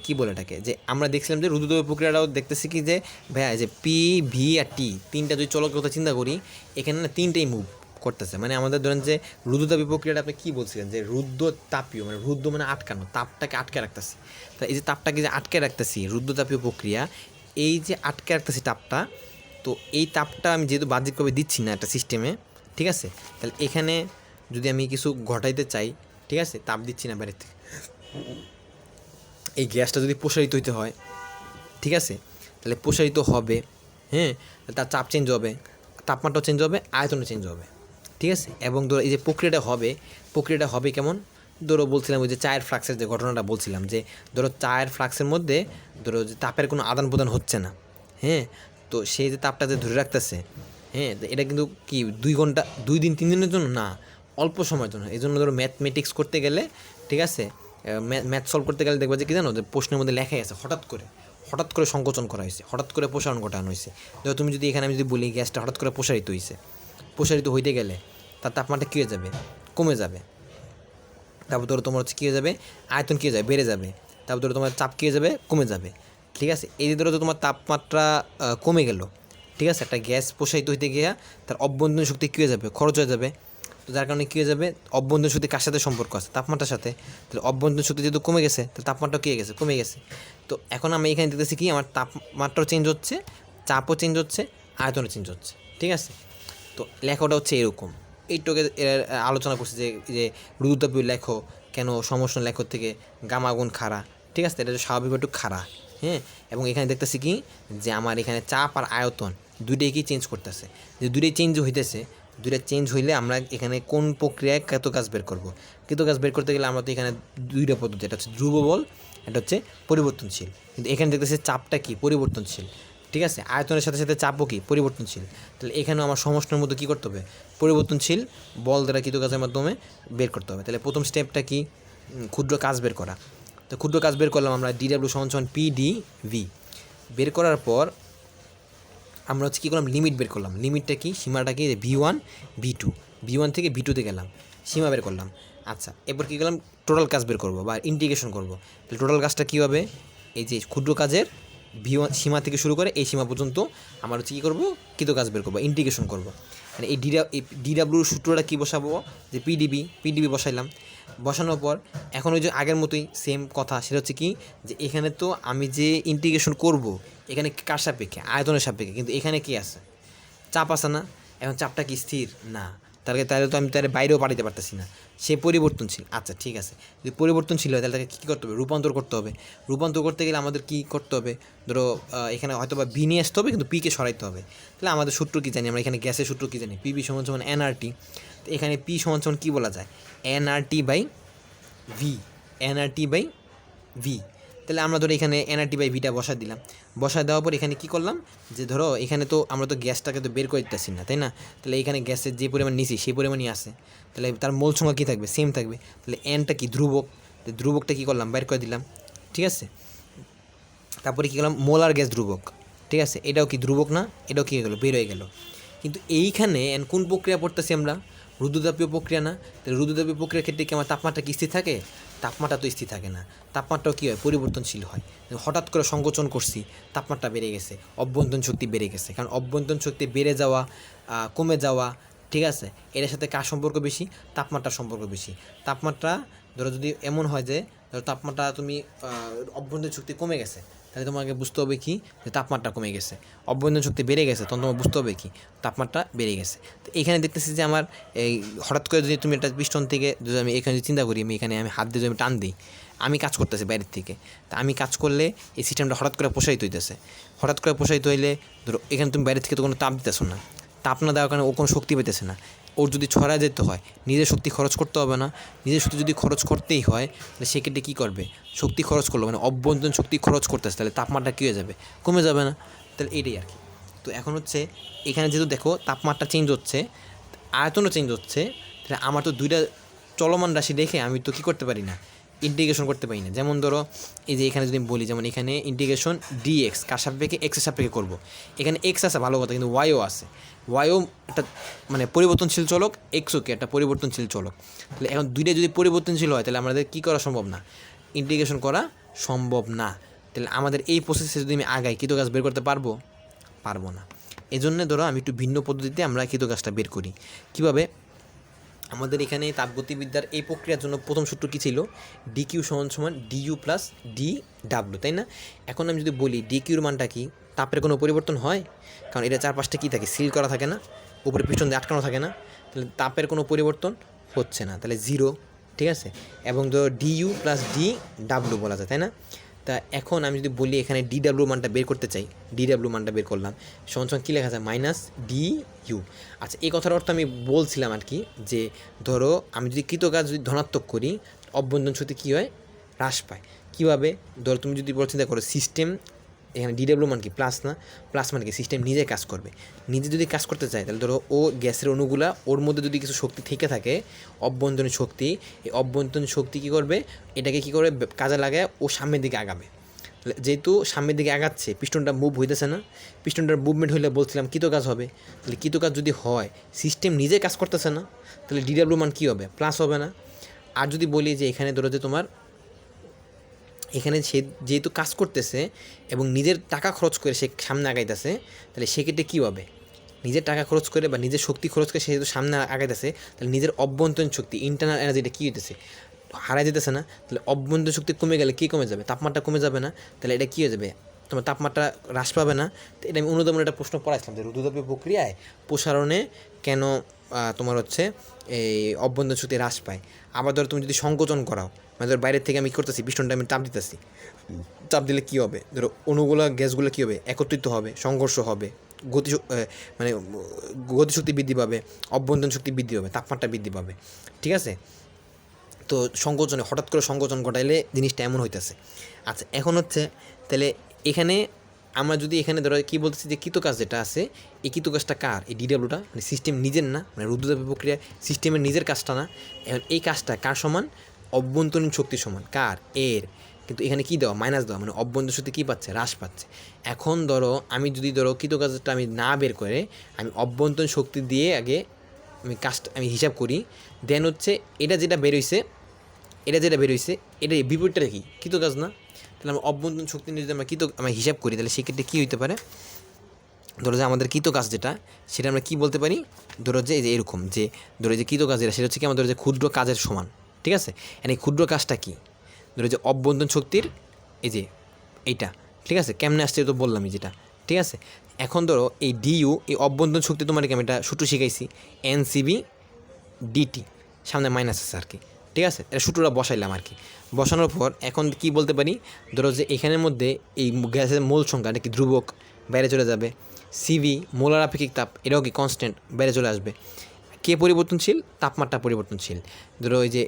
[SPEAKER 1] কী বলে এটাকে, যে আমরা দেখছিলাম যে রুদ্রতাপীয় প্রক্রিয়াটাও দেখতেছি কি, যে ভাইয়া যে পি ভি আর টি তিনটা যদি চলকের কথা চিন্তা করি, এখানে না তিনটেই মুভ করতেছে। মানে আমাদের ধরেন যে রুদ্রতাপীয় প্রক্রিয়াটা আপনি কী বলছিলেন, যে রুদ্রতাপীয় মানে রুদ্র মানে আটকানো, তাপটাকে আটকে রাখতেছি। তা এই যে তাপটাকে যে আটকে রাখতেছি, রুদ্রতাপীয় প্রক্রিয়া, এই যে আটকে রাখতেছি তাপটা, তো এই তাপটা আমি যেহেতু বাহ্যিকভাবে দিচ্ছি না একটা সিস্টেমে, ঠিক আছে, তাহলে এখানে যদি আমি কিছু ঘটাইতে চাই, ঠিক আছে, তাপ দিচ্ছি না বাইরে থেকে, এই গ্যাসটা যদি প্রসারিত হইতে হয়, ঠিক আছে, তাহলে প্রসারিত হবে, হ্যাঁ, তার চাপ চেঞ্জ হবে, তাপমাত্রা চেঞ্জ হবে, আয়তনও চেঞ্জ হবে, ঠিক আছে। এবং ধরো এই যে প্রক্রিয়াটা হবে কেমন? ধরো বলছিলাম ওই যে চায়ের ফ্লাক্সের যে ঘটনাটা বলছিলাম, যে ধরো চায়ের ফ্লাক্সের মধ্যে ধরো যে তাপের কোনো আদান প্রদান হচ্ছে না, হ্যাঁ, তো সেই যে তাপটা যে ধরে রাখতেছে, হ্যাঁ, এটা কিন্তু কি 2 ঘন্টা 2 দিন 3 দিনের জন্য না, অল্প সময়ের জন্য। এই জন্য ধরো ম্যাথমেটিক্স করতে গেলে, ঠিক আছে, ম্যাথ সলভ করতে গেলে দেখবা যে কী জানো, যে প্রশ্নের মধ্যে লেখাই আছে হঠাৎ করে সংকোচন করা হয়েছে, হঠাৎ করে প্রসারণ ঘটানো হয়েছে। ধরো তুমি যদি এখানে আমি যদি বলি গ্যাসটা হঠাৎ করে প্রসারিত হইতে গেলে তার তাপমাত্রা কী হয়ে যাবে? কমে যাবে। তারপর ধরো তোমার হচ্ছে কী হয়ে যাবে? আয়তন কী হয়ে যাবে? বেড়ে যাবে। তারপর ধরো তোমার চাপ কী হয়ে যাবে? কমে যাবে। ঠিক আছে, এই যে ধরো তো তোমার তাপমাত্রা কমে গেল, ঠিক আছে, একটা গ্যাস প্রসারিত হইতে গিয়ে তার অভ্যন্তরীণ শক্তি কী হয়ে যাবে? খরচ হয়ে যাবে। তো যার কারণে কী হয়ে যাবে? অভ্যন্তরীণ শক্তি কার সাথে সম্পর্ক আছে? তাপমাত্রার সাথে। তাহলে অভ্যন্তরীণ শক্তি যেহেতু কমে গেছে, তাহলে তাপমাত্রা কী হয়ে গেছে? কমে গেছে। তো এখন আমি এখানে দেখতেছি কি, আমার তাপমাত্রাও চেঞ্জ হচ্ছে, চাপও চেঞ্জ হচ্ছে, আয়তনও চেঞ্জ হচ্ছে, ঠিক আছে। তো লেখাটা হচ্ছে এরকম। এইটুকু আলোচনা করছি যে রুদ্রতাপীয় লেখো কেন সমষ্ণ লেখক থেকে গামা গুণ খাড়া, ঠিক আছে, এটা স্বাভাবিক একটু খাড়া, হ্যাঁ। এবং এখানে দেখতেছি কি, যে আমার এখানে চাপ আর আয়তন দুইটাই কি চেঞ্জ করতেছে, যে দুইটাই চেঞ্জ হইতেছে, দুইটা চেঞ্জ হইলে আমরা এখানে কোন প্রক্রিয়ায় কত কাজ বের করব। কত কাজ বের করতে গেলে আমরা তো এখানে দুইটা পদ্ধতি, এটা হচ্ছে ধ্রুব বল, এটা হচ্ছে পরিবর্তনশীল। কিন্তু এখানে দেখতেছে চাপটা কি পরিবর্তনশীল, ঠিক আছে, আয়তনের সাথে সাথে চাপও কি পরিবর্তনশীল। তাহলে এখানেও আমার সমষ্টির মধ্যে কী করতে হবে, পরিবর্তনশীল বল দ্বারা কৃত কাজের মাধ্যমে বের করতে হবে। তাহলে প্রথম স্টেপটা কি, ক্ষুদ্র কাজ বের করা। তো ক্ষুদ্র কাজ বের করলাম আমরা, ডিডাব্লিউ সমান পিডিভি। বের করার পর আমরা হচ্ছে কী করলাম, লিমিট বের করলাম। লিমিটটা কি, সীমাটা কি, V1 V2, V1 থেকে V2তে গেলাম, সীমা বের করলাম। আচ্ছা, এরপর কী করলাম, টোটাল কাজ বের করবো বা ইন্টিগ্রেশন করবো। তাহলে টোটাল কাজটা কী হবে, এই যে ক্ষুদ্র কাজের V1 সীমা থেকে শুরু করে এই সীমা পর্যন্ত আমরা হচ্ছে কী করবো, কৃত কাজ বের করবো, ইন্টিগ্রেশন করবো। মানে এই ডিডাব্লিউর সূত্রটা কী বসাবো, যে পিডিবি বসাইলাম। বসানোর পর এখন ওই যে আগের মতোই সেম কথা, সেটা হচ্ছে কি, যে এখানে তো আমি যে ইন্টিগ্রেশন করব এখানে কার সাপেক্ষে, আয়তনের সাপেক্ষে, কিন্তু এখানে কি আছে, চাপ আছে না। এখন চাপটা কি স্থির না, তাহলে তো আমি তার বাইরেও পাঠাতে পারতেছি না, সে পরিবর্তনশীল। আচ্ছা ঠিক আছে, যদি পরিবর্তনশীল হয় তাহলে তাকে কী করতে হবে, রূপান্তর করতে হবে। রূপান্তর করতে গেলে আমাদের কী করতে হবে, ধরো এখানে হয়তো বা ভি নিয়ে আসতে হবে, কিন্তু পিকে সরাইতে হবে। তাহলে আমাদের সূত্র কী জানি আমরা, এখানে গ্যাসের সূত্র কী জানি, পিবি সমান সমান এনআরটি। তো এখানে পি সমান সমান কী বলা যায়, NRT by V, NRT by V. তাহলে আমরা ধরো এখানে এনআরটি বাই ভিটা বসা দিলাম। বসা দেওয়ার পর এখানে কী করলাম, যে ধরো এখানে তো আমরা তো গ্যাসটাকে তো বের করে দিতেছি না, তাই না। তাহলে এখানে গ্যাসের যে পরিমাণ নিছি সেই পরিমাণই আছে, তাহলে তার মোল সংখ্যা কী থাকবে, সেম থাকবে। তাহলে এনটা কি ধ্রুবক, ধ্রুবকটা কী করলাম, বের করে দিলাম, ঠিক আছে। তারপরে কী করলাম, মোলার গ্যাস ধ্রুবক, ঠিক আছে, এটাও কি ধ্রুবক না, এটাও কী হয়ে গেলো, বের হয়ে গেল। কিন্তু এইখানে কোন প্রক্রিয়া পড়তেছি আমরা, রুদ্রতাপীয় প্রক্রিয়া না। তাহলে রুদ্রতাপীয় প্রক্রিয়ার ক্ষেত্রে কি আমার তাপমাত্রা কি স্থির থাকে, তাপমাত্রা তো স্থির থাকে না, তাপমাত্রাও কী হয়, পরিবর্তনশীল হয়। হঠাৎ করে সংকোচন করছি, তাপমাত্রা বেড়ে গেছে, অভ্যন্তরীণ শক্তি বেড়ে গেছে। কারণ অভ্যন্তরীণ শক্তি বেড়ে যাওয়া, কমে যাওয়া, ঠিক আছে, এর সাথে কার সম্পর্ক বেশি, তাপমাত্রার সম্পর্ক বেশি। তাপমাত্রা ধরো যদি এমন হয় যে ধরো তাপমাত্রা তুমি অভ্যন্তরীণ শক্তি কমে গেছে, তাহলে তোমাকে বুঝতে হবে কি, যে তাপমাত্রা কমে গেছে। অভ্যন্তরীণ শক্তি বেড়ে গেছে, তখন তোমার বুঝতে হবে কি, তাপমাত্রা বেড়ে গেছে। তো এখানে দেখতেছি যে আমার এই হঠাৎ করে যদি তুমি একটা পিস্টন থেকে যদি আমি এখানে চিন্তা করি, আমি হাত দিয়ে যদি আমি টান দিই, আমি কাজ করতেছি বাইরের থেকে, তা আমি কাজ করলে এই সিস্টেমটা হঠাৎ করে প্রসারিত হইতেছে। হঠাৎ করে প্রসারিত হইলে ধরো এখানে তুমি বাইরের থেকে তো কোনো তাপ দিতেছো না, তাপ না দেওয়ার কারণে ও কোনো শক্তি পেতেছে না। ওর যদি ছড়া যেতে হয়, নিজের শক্তি খরচ করতে হবে না, নিজের শক্তি যদি খরচ করতেই হয় তাহলে সেক্ষেত্রে কী করবে, শক্তি খরচ করলো, মানে অভ্যন্তরীণ শক্তি খরচ করতেছে, তাহলে তাপমাত্রা কী হয়ে যাবে, কমে যাবে না। তাহলে এইটাই আর কি। তো এখন হচ্ছে এখানে যেহেতু দেখো তাপমাত্রা চেঞ্জ হচ্ছে, আয়তনও চেঞ্জ হচ্ছে, তাহলে আমার তো দুইটা চলমান রাশি দেখে আমি তো কী করতে পারি না, ইন্টিগ্রেশন করতে পারি না। যেমন ধরো এই যে এখানে যদি বলি, যেমন এখানে ইন্টিগ্রেশন ডিএক্স কার সাপেক্ষে, এক্সের সাপেক্ষে করবো। এখানে এক্স আছে ভালো কথা, কিন্তু ওয়াইও আছে, ওয়াইও একটা মানে পরিবর্তনশীল চলক, এক্সও কি একটা পরিবর্তনশীল চলক। তাহলে এখন দুইটা যদি পরিবর্তনশীল হয় তাহলে আমাদের কী করা সম্ভব না, ইন্টিগ্রেশন করা সম্ভব না। তাহলে আমাদের এই প্রসেসে যদি আমি আগাই, কৃত কাজ বের করতে পারবো না। এই জন্য ধরো আমি একটু ভিন্ন পদ্ধতিতে আমরা কৃত কাজটা বের করি। কীভাবে, আমাদের এখানে তাপগতিবিদ্যার এই প্রক্রিয়ার জন্য প্রথম সূত্র কী ছিল, ডিকিউ সমান সমান ডিইউ প্লাস ডি ডাব্লু, তাই না। এখন আমি যদি বলি ডিকিউর মানটা কি, তাপের কোনো পরিবর্তন হয়, কারণ এটা চারপাশটা কী থাকে, সিল করা থাকে না, উপরে পিছন দিয়ে আটকানো থাকে না, তাহলে তাপের কোনো পরিবর্তন হচ্ছে না, তাহলে জিরো, ঠিক আছে। এবং ধরো ডিইউ প্লাস ডি ডাব্লু বলা যায়, তাই না। তা এখন আমি যদি বলি এখানে ডি ডাব্লু মানটা বের করতে চাই, ডি ডাব্লু মানটা বের করলাম, সমান সমান কী লেখা যায়, মাইনাস ডি ইউ। আচ্ছা, এই কথার অর্থ আমি বলছিলাম আর কি, যে ধরো আমি যদি কৃত কাজ যদি ধনাত্মক করি, অভ্যন্তরীণ শক্তি কী হয়, হ্রাস পায়। কীভাবে, ধরো তুমি যদি বড় চিন্তা করো, সিস্টেম এখানে ডিডাব্লিউ মান কি, প্লাস না, প্লাস মানে কি, সিস্টেম নিজে কাজ করবে। নিজে যদি কাজ করতে চায় তাহলে ধরো ও গ্যাসের অণুগুলা, ওর মধ্যে যদি কিছু শক্তি থেকে থাকে, অভ্যন্তরীণ শক্তি, এই অভ্যন্তরীণ শক্তি কী করবে, এটাকে কী করবে, কাজে লাগায় ও সামনের দিকে আগাবে। যেহেতু সামনের দিকে আগাচ্ছে, পিস্টনটা মুভ হইতেছে না, পিস্টনটার মুভমেন্ট হইলে বলছিলাম কৃত কাজ হবে। তাহলে কৃত কাজ যদি হয়, সিস্টেম নিজে কাজ করতেছে না, তাহলে ডিডাব্লিউ মান কী হবে, প্লাস হবে না। আর যদি বলি যে এখানে ধরো যে তোমার এখানে সে যেহেতু কাজ করতেছে এবং নিজের টাকা খরচ করে সে সামনে আগাইতেছে, তাহলে সেক্ষেত্রে কী হবে, নিজের টাকা খরচ করে বা নিজের শক্তি খরচ করে সে যেহেতু সামনে আগাইতেছে, তাহলে নিজের অভ্যন্তরীণ শক্তি, ইন্টারনাল এনার্জিটা কী হইতেছে, হারাই যেতেছে না। তাহলে অভ্যন্তরীণ শক্তি কমে গেলে কী কমে যাবে, তাপমাত্রা কমে যাবে না। তাহলে এটা কী হয়ে যাবে, তোমার তাপমাত্রা হ্রাস পাবে না। তো এটা আমি অনুধাবন একটা প্রশ্ন পড়াইছিলাম যে রুদ্রতাপীয় প্রক্রিয়ায় প্রসারণে কেন তোমার হচ্ছে এই অভ্যন্তরীণ শক্তি হ্রাস পায়। আবার ধরো তুমি যদি সংকোচন করাও, মানে ধরো বাইরের থেকে আমি করতেছি, পিস্টনটা আমি চাপ দিতেছি, চাপ দিলে কী হবে, ধরো অণুগুলো গ্যাসগুলো কী হবে, একত্রিত হবে, সংঘর্ষ হবে, মানে গতিশক্তি বৃদ্ধি পাবে, অভ্যন্তরীণ শক্তি বৃদ্ধি পাবে, তাপমাত্রা বৃদ্ধি পাবে, ঠিক আছে। তো সংকোচনে হঠাৎ করে সংকোচন ঘটাইলে জিনিসটা এমন হইতেছে। আচ্ছা, এখন হচ্ছে তাহলে এখানে আমরা যদি এখানে ধরো কী বলতেছি যে কৃতকাজ যেটা আছে, এই কৃতকাজটা কার? এই ডিডাব্লিউটা মানে সিস্টেম নিজের না, মানে রুদ্রতাপীয় প্রক্রিয়া সিস্টেমের নিজের কাজটা না। এখন এই কাজটা কার সমান? অভ্যন্তরীণ শক্তির সমান। কার? এর। কিন্তু এখানে কী দেওয়া? মাইনাস দেওয়া, মানে অভ্যন্তরীণ শক্তি কী পাচ্ছে? হ্রাস পাচ্ছে। এখন ধরো আমি যদি কৃতকাজটা আমি না বের করে আমি অভ্যন্তরীণ শক্তি দিয়ে আগে আমি হিসাব করি, দেন হচ্ছে এটা যেটা বেরোইছে এটা বিপরীতটা কি? কৃতকাজ না? তাহলে আমরা অভ্যন্তরীণ শক্তি নিয়ে যদি আমরা হিসাব করি, তাহলে সেক্ষেত্রে কী হইতে পারে? ধরো যে আমাদের কৃতকাজ যেটা, সেটা আমরা কী বলতে পারি? ধরো যে এই যে এরকম যে ধরো যে কৃতকাজ যেটা, সেটা হচ্ছে কি আমাদের যে ক্ষুদ্র কাজের সমান, ঠিক আছে। এই ক্ষুদ্র কাজটা কি? ধরো যে অভ্যন্তরীণ শক্তির এই যে এইটা, ঠিক আছে। কেমনে আসছে তো বললামই যেটা, ঠিক আছে। এখন ধরো এই ডিইউ, এই অভ্যন্তরীণ শক্তি তোমাদেরকে আমি এটা সূত্র শিখাইছি, এনসিবি ডিটি, সামনে মাইনাস আছে আর কি, ঠিক আছে। এটা সূত্রটা বসাইলাম আর কি। বসানোর পর এখন কি বলতে পারি? ধরো যে এখানের মধ্যে এই গ্যাসের মোল সংখ্যা এটা কি ধ্রুবক, বাইরে চলে যাবে। সিভি মোলার আপেক্ষিক তাপ, এটাও কি কনস্ট্যান্ট, বাইরে চলে আসবে। কে পরিবর্তনশীল? তাপমাত্রা পরিবর্তনশীল। ধরো ওই যে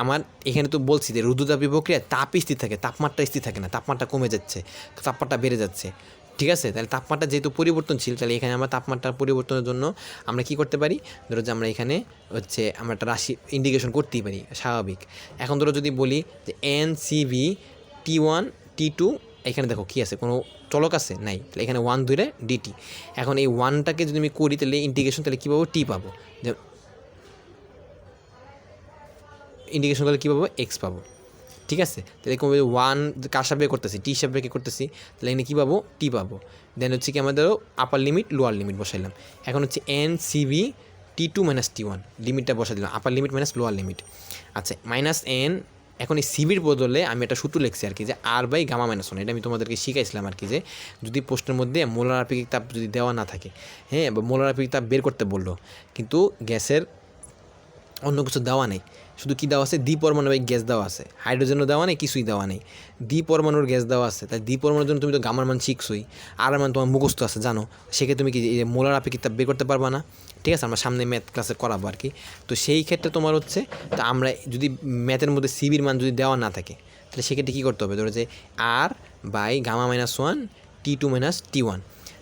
[SPEAKER 1] আমার এখানে তো বলছি যে রুদ্রতাপীয় প্রক্রিয়া তাপ স্থির থাকে, তাপমাত্রা স্থির থাকে না, তাপমাত্রা কমে যাচ্ছে, তাপমাত্রা বেড়ে যাচ্ছে, ঠিক আছে। তাহলে তাপমাত্রা যেহেতু পরিবর্তনশীল, তাহলে এখানে আমরা তাপমাত্রার পরিবর্তনের জন্য আমরা কী করতে পারি? ধরো যে আমরা এখানে হচ্ছে আমরা একটা রাশি ইন্ডিকেশন করতেই পারি, স্বাভাবিক। এখন ধরো যদি বলি যে এনসিভি T1 T2, এখানে দেখো কী আছে? কোনো চলক আছে? নাই। তাহলে এখানে 1 ধরে ডিটি। এখন এই 1টাকে যদি আমি করি তাহলে ইন্ডিকেশন, তাহলে কী পাবো? টি পাবো। যে ইন্ডিকেশন করলে কী পাবো? এক্স পাবো, ঠিক আছে। তাহলে এরকম 1 কার সাথে করতেছি? টি হিসাবে করতেছি, তাহলে এখানে কী পাবো? টি পাবো। দেন হচ্ছে কি আমাদেরও আপার লিমিট লোয়ার লিমিট বসাইলাম। এখন হচ্ছে এনসিভি T2 - T1 লিমিটটা বসাই দিলাম, আপার লিমিট মাইনাস লোয়ার লিমিট। আচ্ছা, মাইনাস এন। এখন এই সিবির বদলে আমি একটা সূত্র লিখছি আর কি, যে R/γ-1। এটা আমি তোমাদেরকে শিখাইছিলাম আর কি, যে যদি প্রশ্নের মধ্যে মোলার আপেক্ষিক তাপ যদি দেওয়া না থাকে, হ্যাঁ, বা মোলার আপেক্ষিক তাপ বের করতে বললো, কিন্তু গ্যাসের অন্য কিছু দেওয়া নেই, শুধু কী দেওয়া আছে? দ্বিপরমাণবিক গ্যাস দেওয়া আছে, হাইড্রোজেনও দেওয়া নেই, কিছুই দেওয়া নেই, দ্বিপরমাণুর গ্যাস দেওয়া আছে। তাই দ্বিপরমাণুর জন্য তুমি তো গামার মান শিখছই, আর মান তোমার মুখস্থ আছে, জানো। সেক্ষেত্রে তুমি কি মোলার আপেক্ষিক তাপ বের করতে পারবা না? ঠিক আছে, আমরা সামনে ম্যাথ ক্লাসে করাবো আর কি। তো সেই ক্ষেত্রে তোমার হচ্ছে, তো আমরা যদি ম্যাথের মধ্যে সিবির মান যদি দেওয়া না থাকে, তাহলে সেক্ষেত্রে কী করতে হবে? ধরো যে R/γ-1 T2 - T1।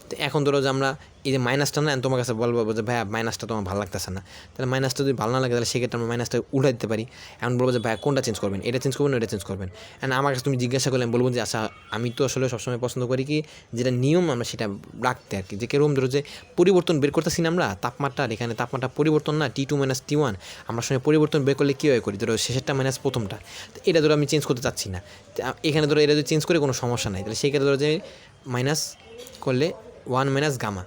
[SPEAKER 1] তো এখন ধরো যে আমরা এই যে মাইনাসটা না, তোমার কাছে বলবো যে ভাইয়া মাইনাসটা তোমার ভালো লাগতেছে না, তাহলে মাইনাসটা যদি ভালো না লাগে, তাহলে সেক্ষেত্রে আমরা মাইনাসটা উঠাই দিতে পারি। এখন বলবো যে ভাইয়া কোনটা চেঞ্জ করবেন? এটা চেঞ্জ করবেন, এটা চেঞ্জ করবেন। অ্যান্ড আমার কাছে তুমি জিজ্ঞাসা করলে আমি বলবো যে আচ্ছা, আমি তো আসলে সবসময় পছন্দ করি কি, যেটা নিয়ম আমরা সেটা রাখতে আর কি। যে কেরকম ধরো যে পরিবর্তন বের করতেছি না আমরা তাপমাত্রার, এখানে তাপমাত্রা পরিবর্তন না, T2 - T1, আমরা সময় পরিবর্তন বের করলে কীভাবে করি? ধরো শেষেরটা মাইনাস প্রথমটা, তো এটা ধরো আমি চেঞ্জ করতে চাচ্ছি না, এখানে ধরো এটা যদি চেঞ্জ করে কোনো সমস্যা নাই, তাহলে সেই ক্ষেত্রে ধরো যে মাইনাস করলে 1 - গামা,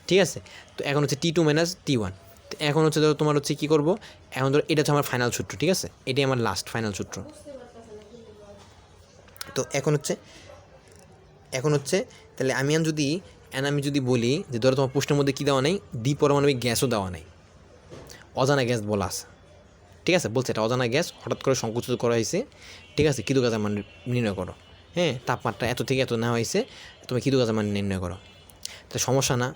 [SPEAKER 1] ঠিক আছে। তো এখন হচ্ছে T2 - T1। তো এখন হচ্ছে ধরো তোমার হচ্ছে কী করবো? এখন ধরো এটা হচ্ছে আমার ফাইনাল সূত্র, ঠিক আছে, এটাই আমার লাস্ট ফাইনাল সূত্র। তো এখন হচ্ছে তাহলে আমি যদি বলি যে ধরো তোমার প্রশ্নের মধ্যে কী দেওয়া নেই? দ্বিপরমাণবিক গ্যাসও দেওয়া নেই, অজানা গ্যাস বলা আছে, ঠিক আছে। বলছে এটা অজানা গ্যাস, হঠাৎ করে সংকুচিত করা হয়েছে, ঠিক আছে। কৃতকাজের মান নির্ণয় করো, হ্যাঁ, তাপমাত্রা এত থেকে এত নেওয়া হয়েছে, তুমি কৃতকাজের মান নির্ণয় করো। তো সমস্যা না,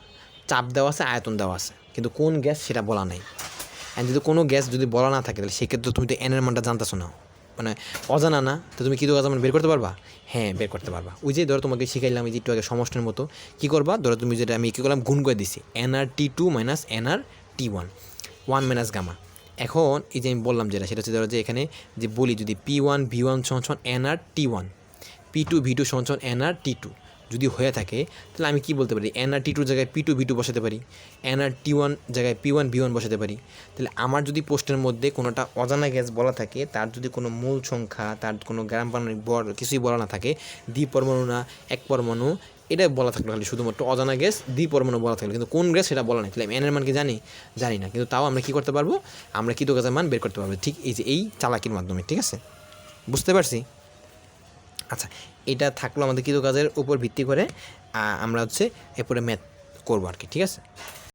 [SPEAKER 1] চাপ দেওয়া আছে, আয়তন দেওয়া আছে, কিন্তু কোন গ্যাস সেটা বলা নাই। অ্যান্ড যদি কোনো গ্যাস যদি বলা না থাকে, তাহলে সেক্ষেত্রে তুমি তো এনের মানটা জানতেছো না, মানে অজানা না, তো তুমি কৃতকাজের মান বের করতে পারবা? হ্যাঁ, বের করতে পারবা। ওই যে ধরো তোমাকে শিখাইলাম এই যে একটু আগে সমষ্টির মতো, কী করবা? ধরো তুমি যেটা আমি কী করলাম, গুণ করে দিছি, nR/T2 - nR/T1, 1 - গামা। এখন এই যে আমি বললাম যেটা, সেটা হচ্ছে ধরো যে এখানে যে বলি যদি P1V1 = nR/T1, P2V2 = nR/T2 যদি হয়ে থাকে, তাহলে আমি কী বলতে পারি? nR/T2 জায়গায় P2V2 বসাতে পারি, nR/T1 জায়গায় P1V1 বসাতে পারি। তাহলে আমার যদি প্রশ্নের মধ্যে কোনোটা অজানা গ্যাস বলা থাকে, তার যদি কোনো মূল সংখ্যা, তার কোনো গ্রাম পারমাণবিক ভর কিছুই বলা না থাকে, দ্বিপরমাণু না এক পরমাণু, এটা বলা থাকলো খালি শুধুমাত্র অজানা গ্যাস দ্বিপরমাণু বলা থাকলো, কিন্তু কোন গ্যাস সেটা বলা নেই, তাহলে এনের মান কি জানি না, কিন্তু তাও আমরা কী করতে পারবো? আমরা কৃতকাজের মান বের করতে পারবো, ঠিক এই যে এই চালাকির মাধ্যমে, ঠিক আছে, বুঝতে পারছি। আচ্ছা, এটা থাকলো আমাদের কৃতকাজের উপর ভিত্তি করে আমরা হচ্ছে এরপরে ম্যাথ করবো আর কি, ঠিক আছে।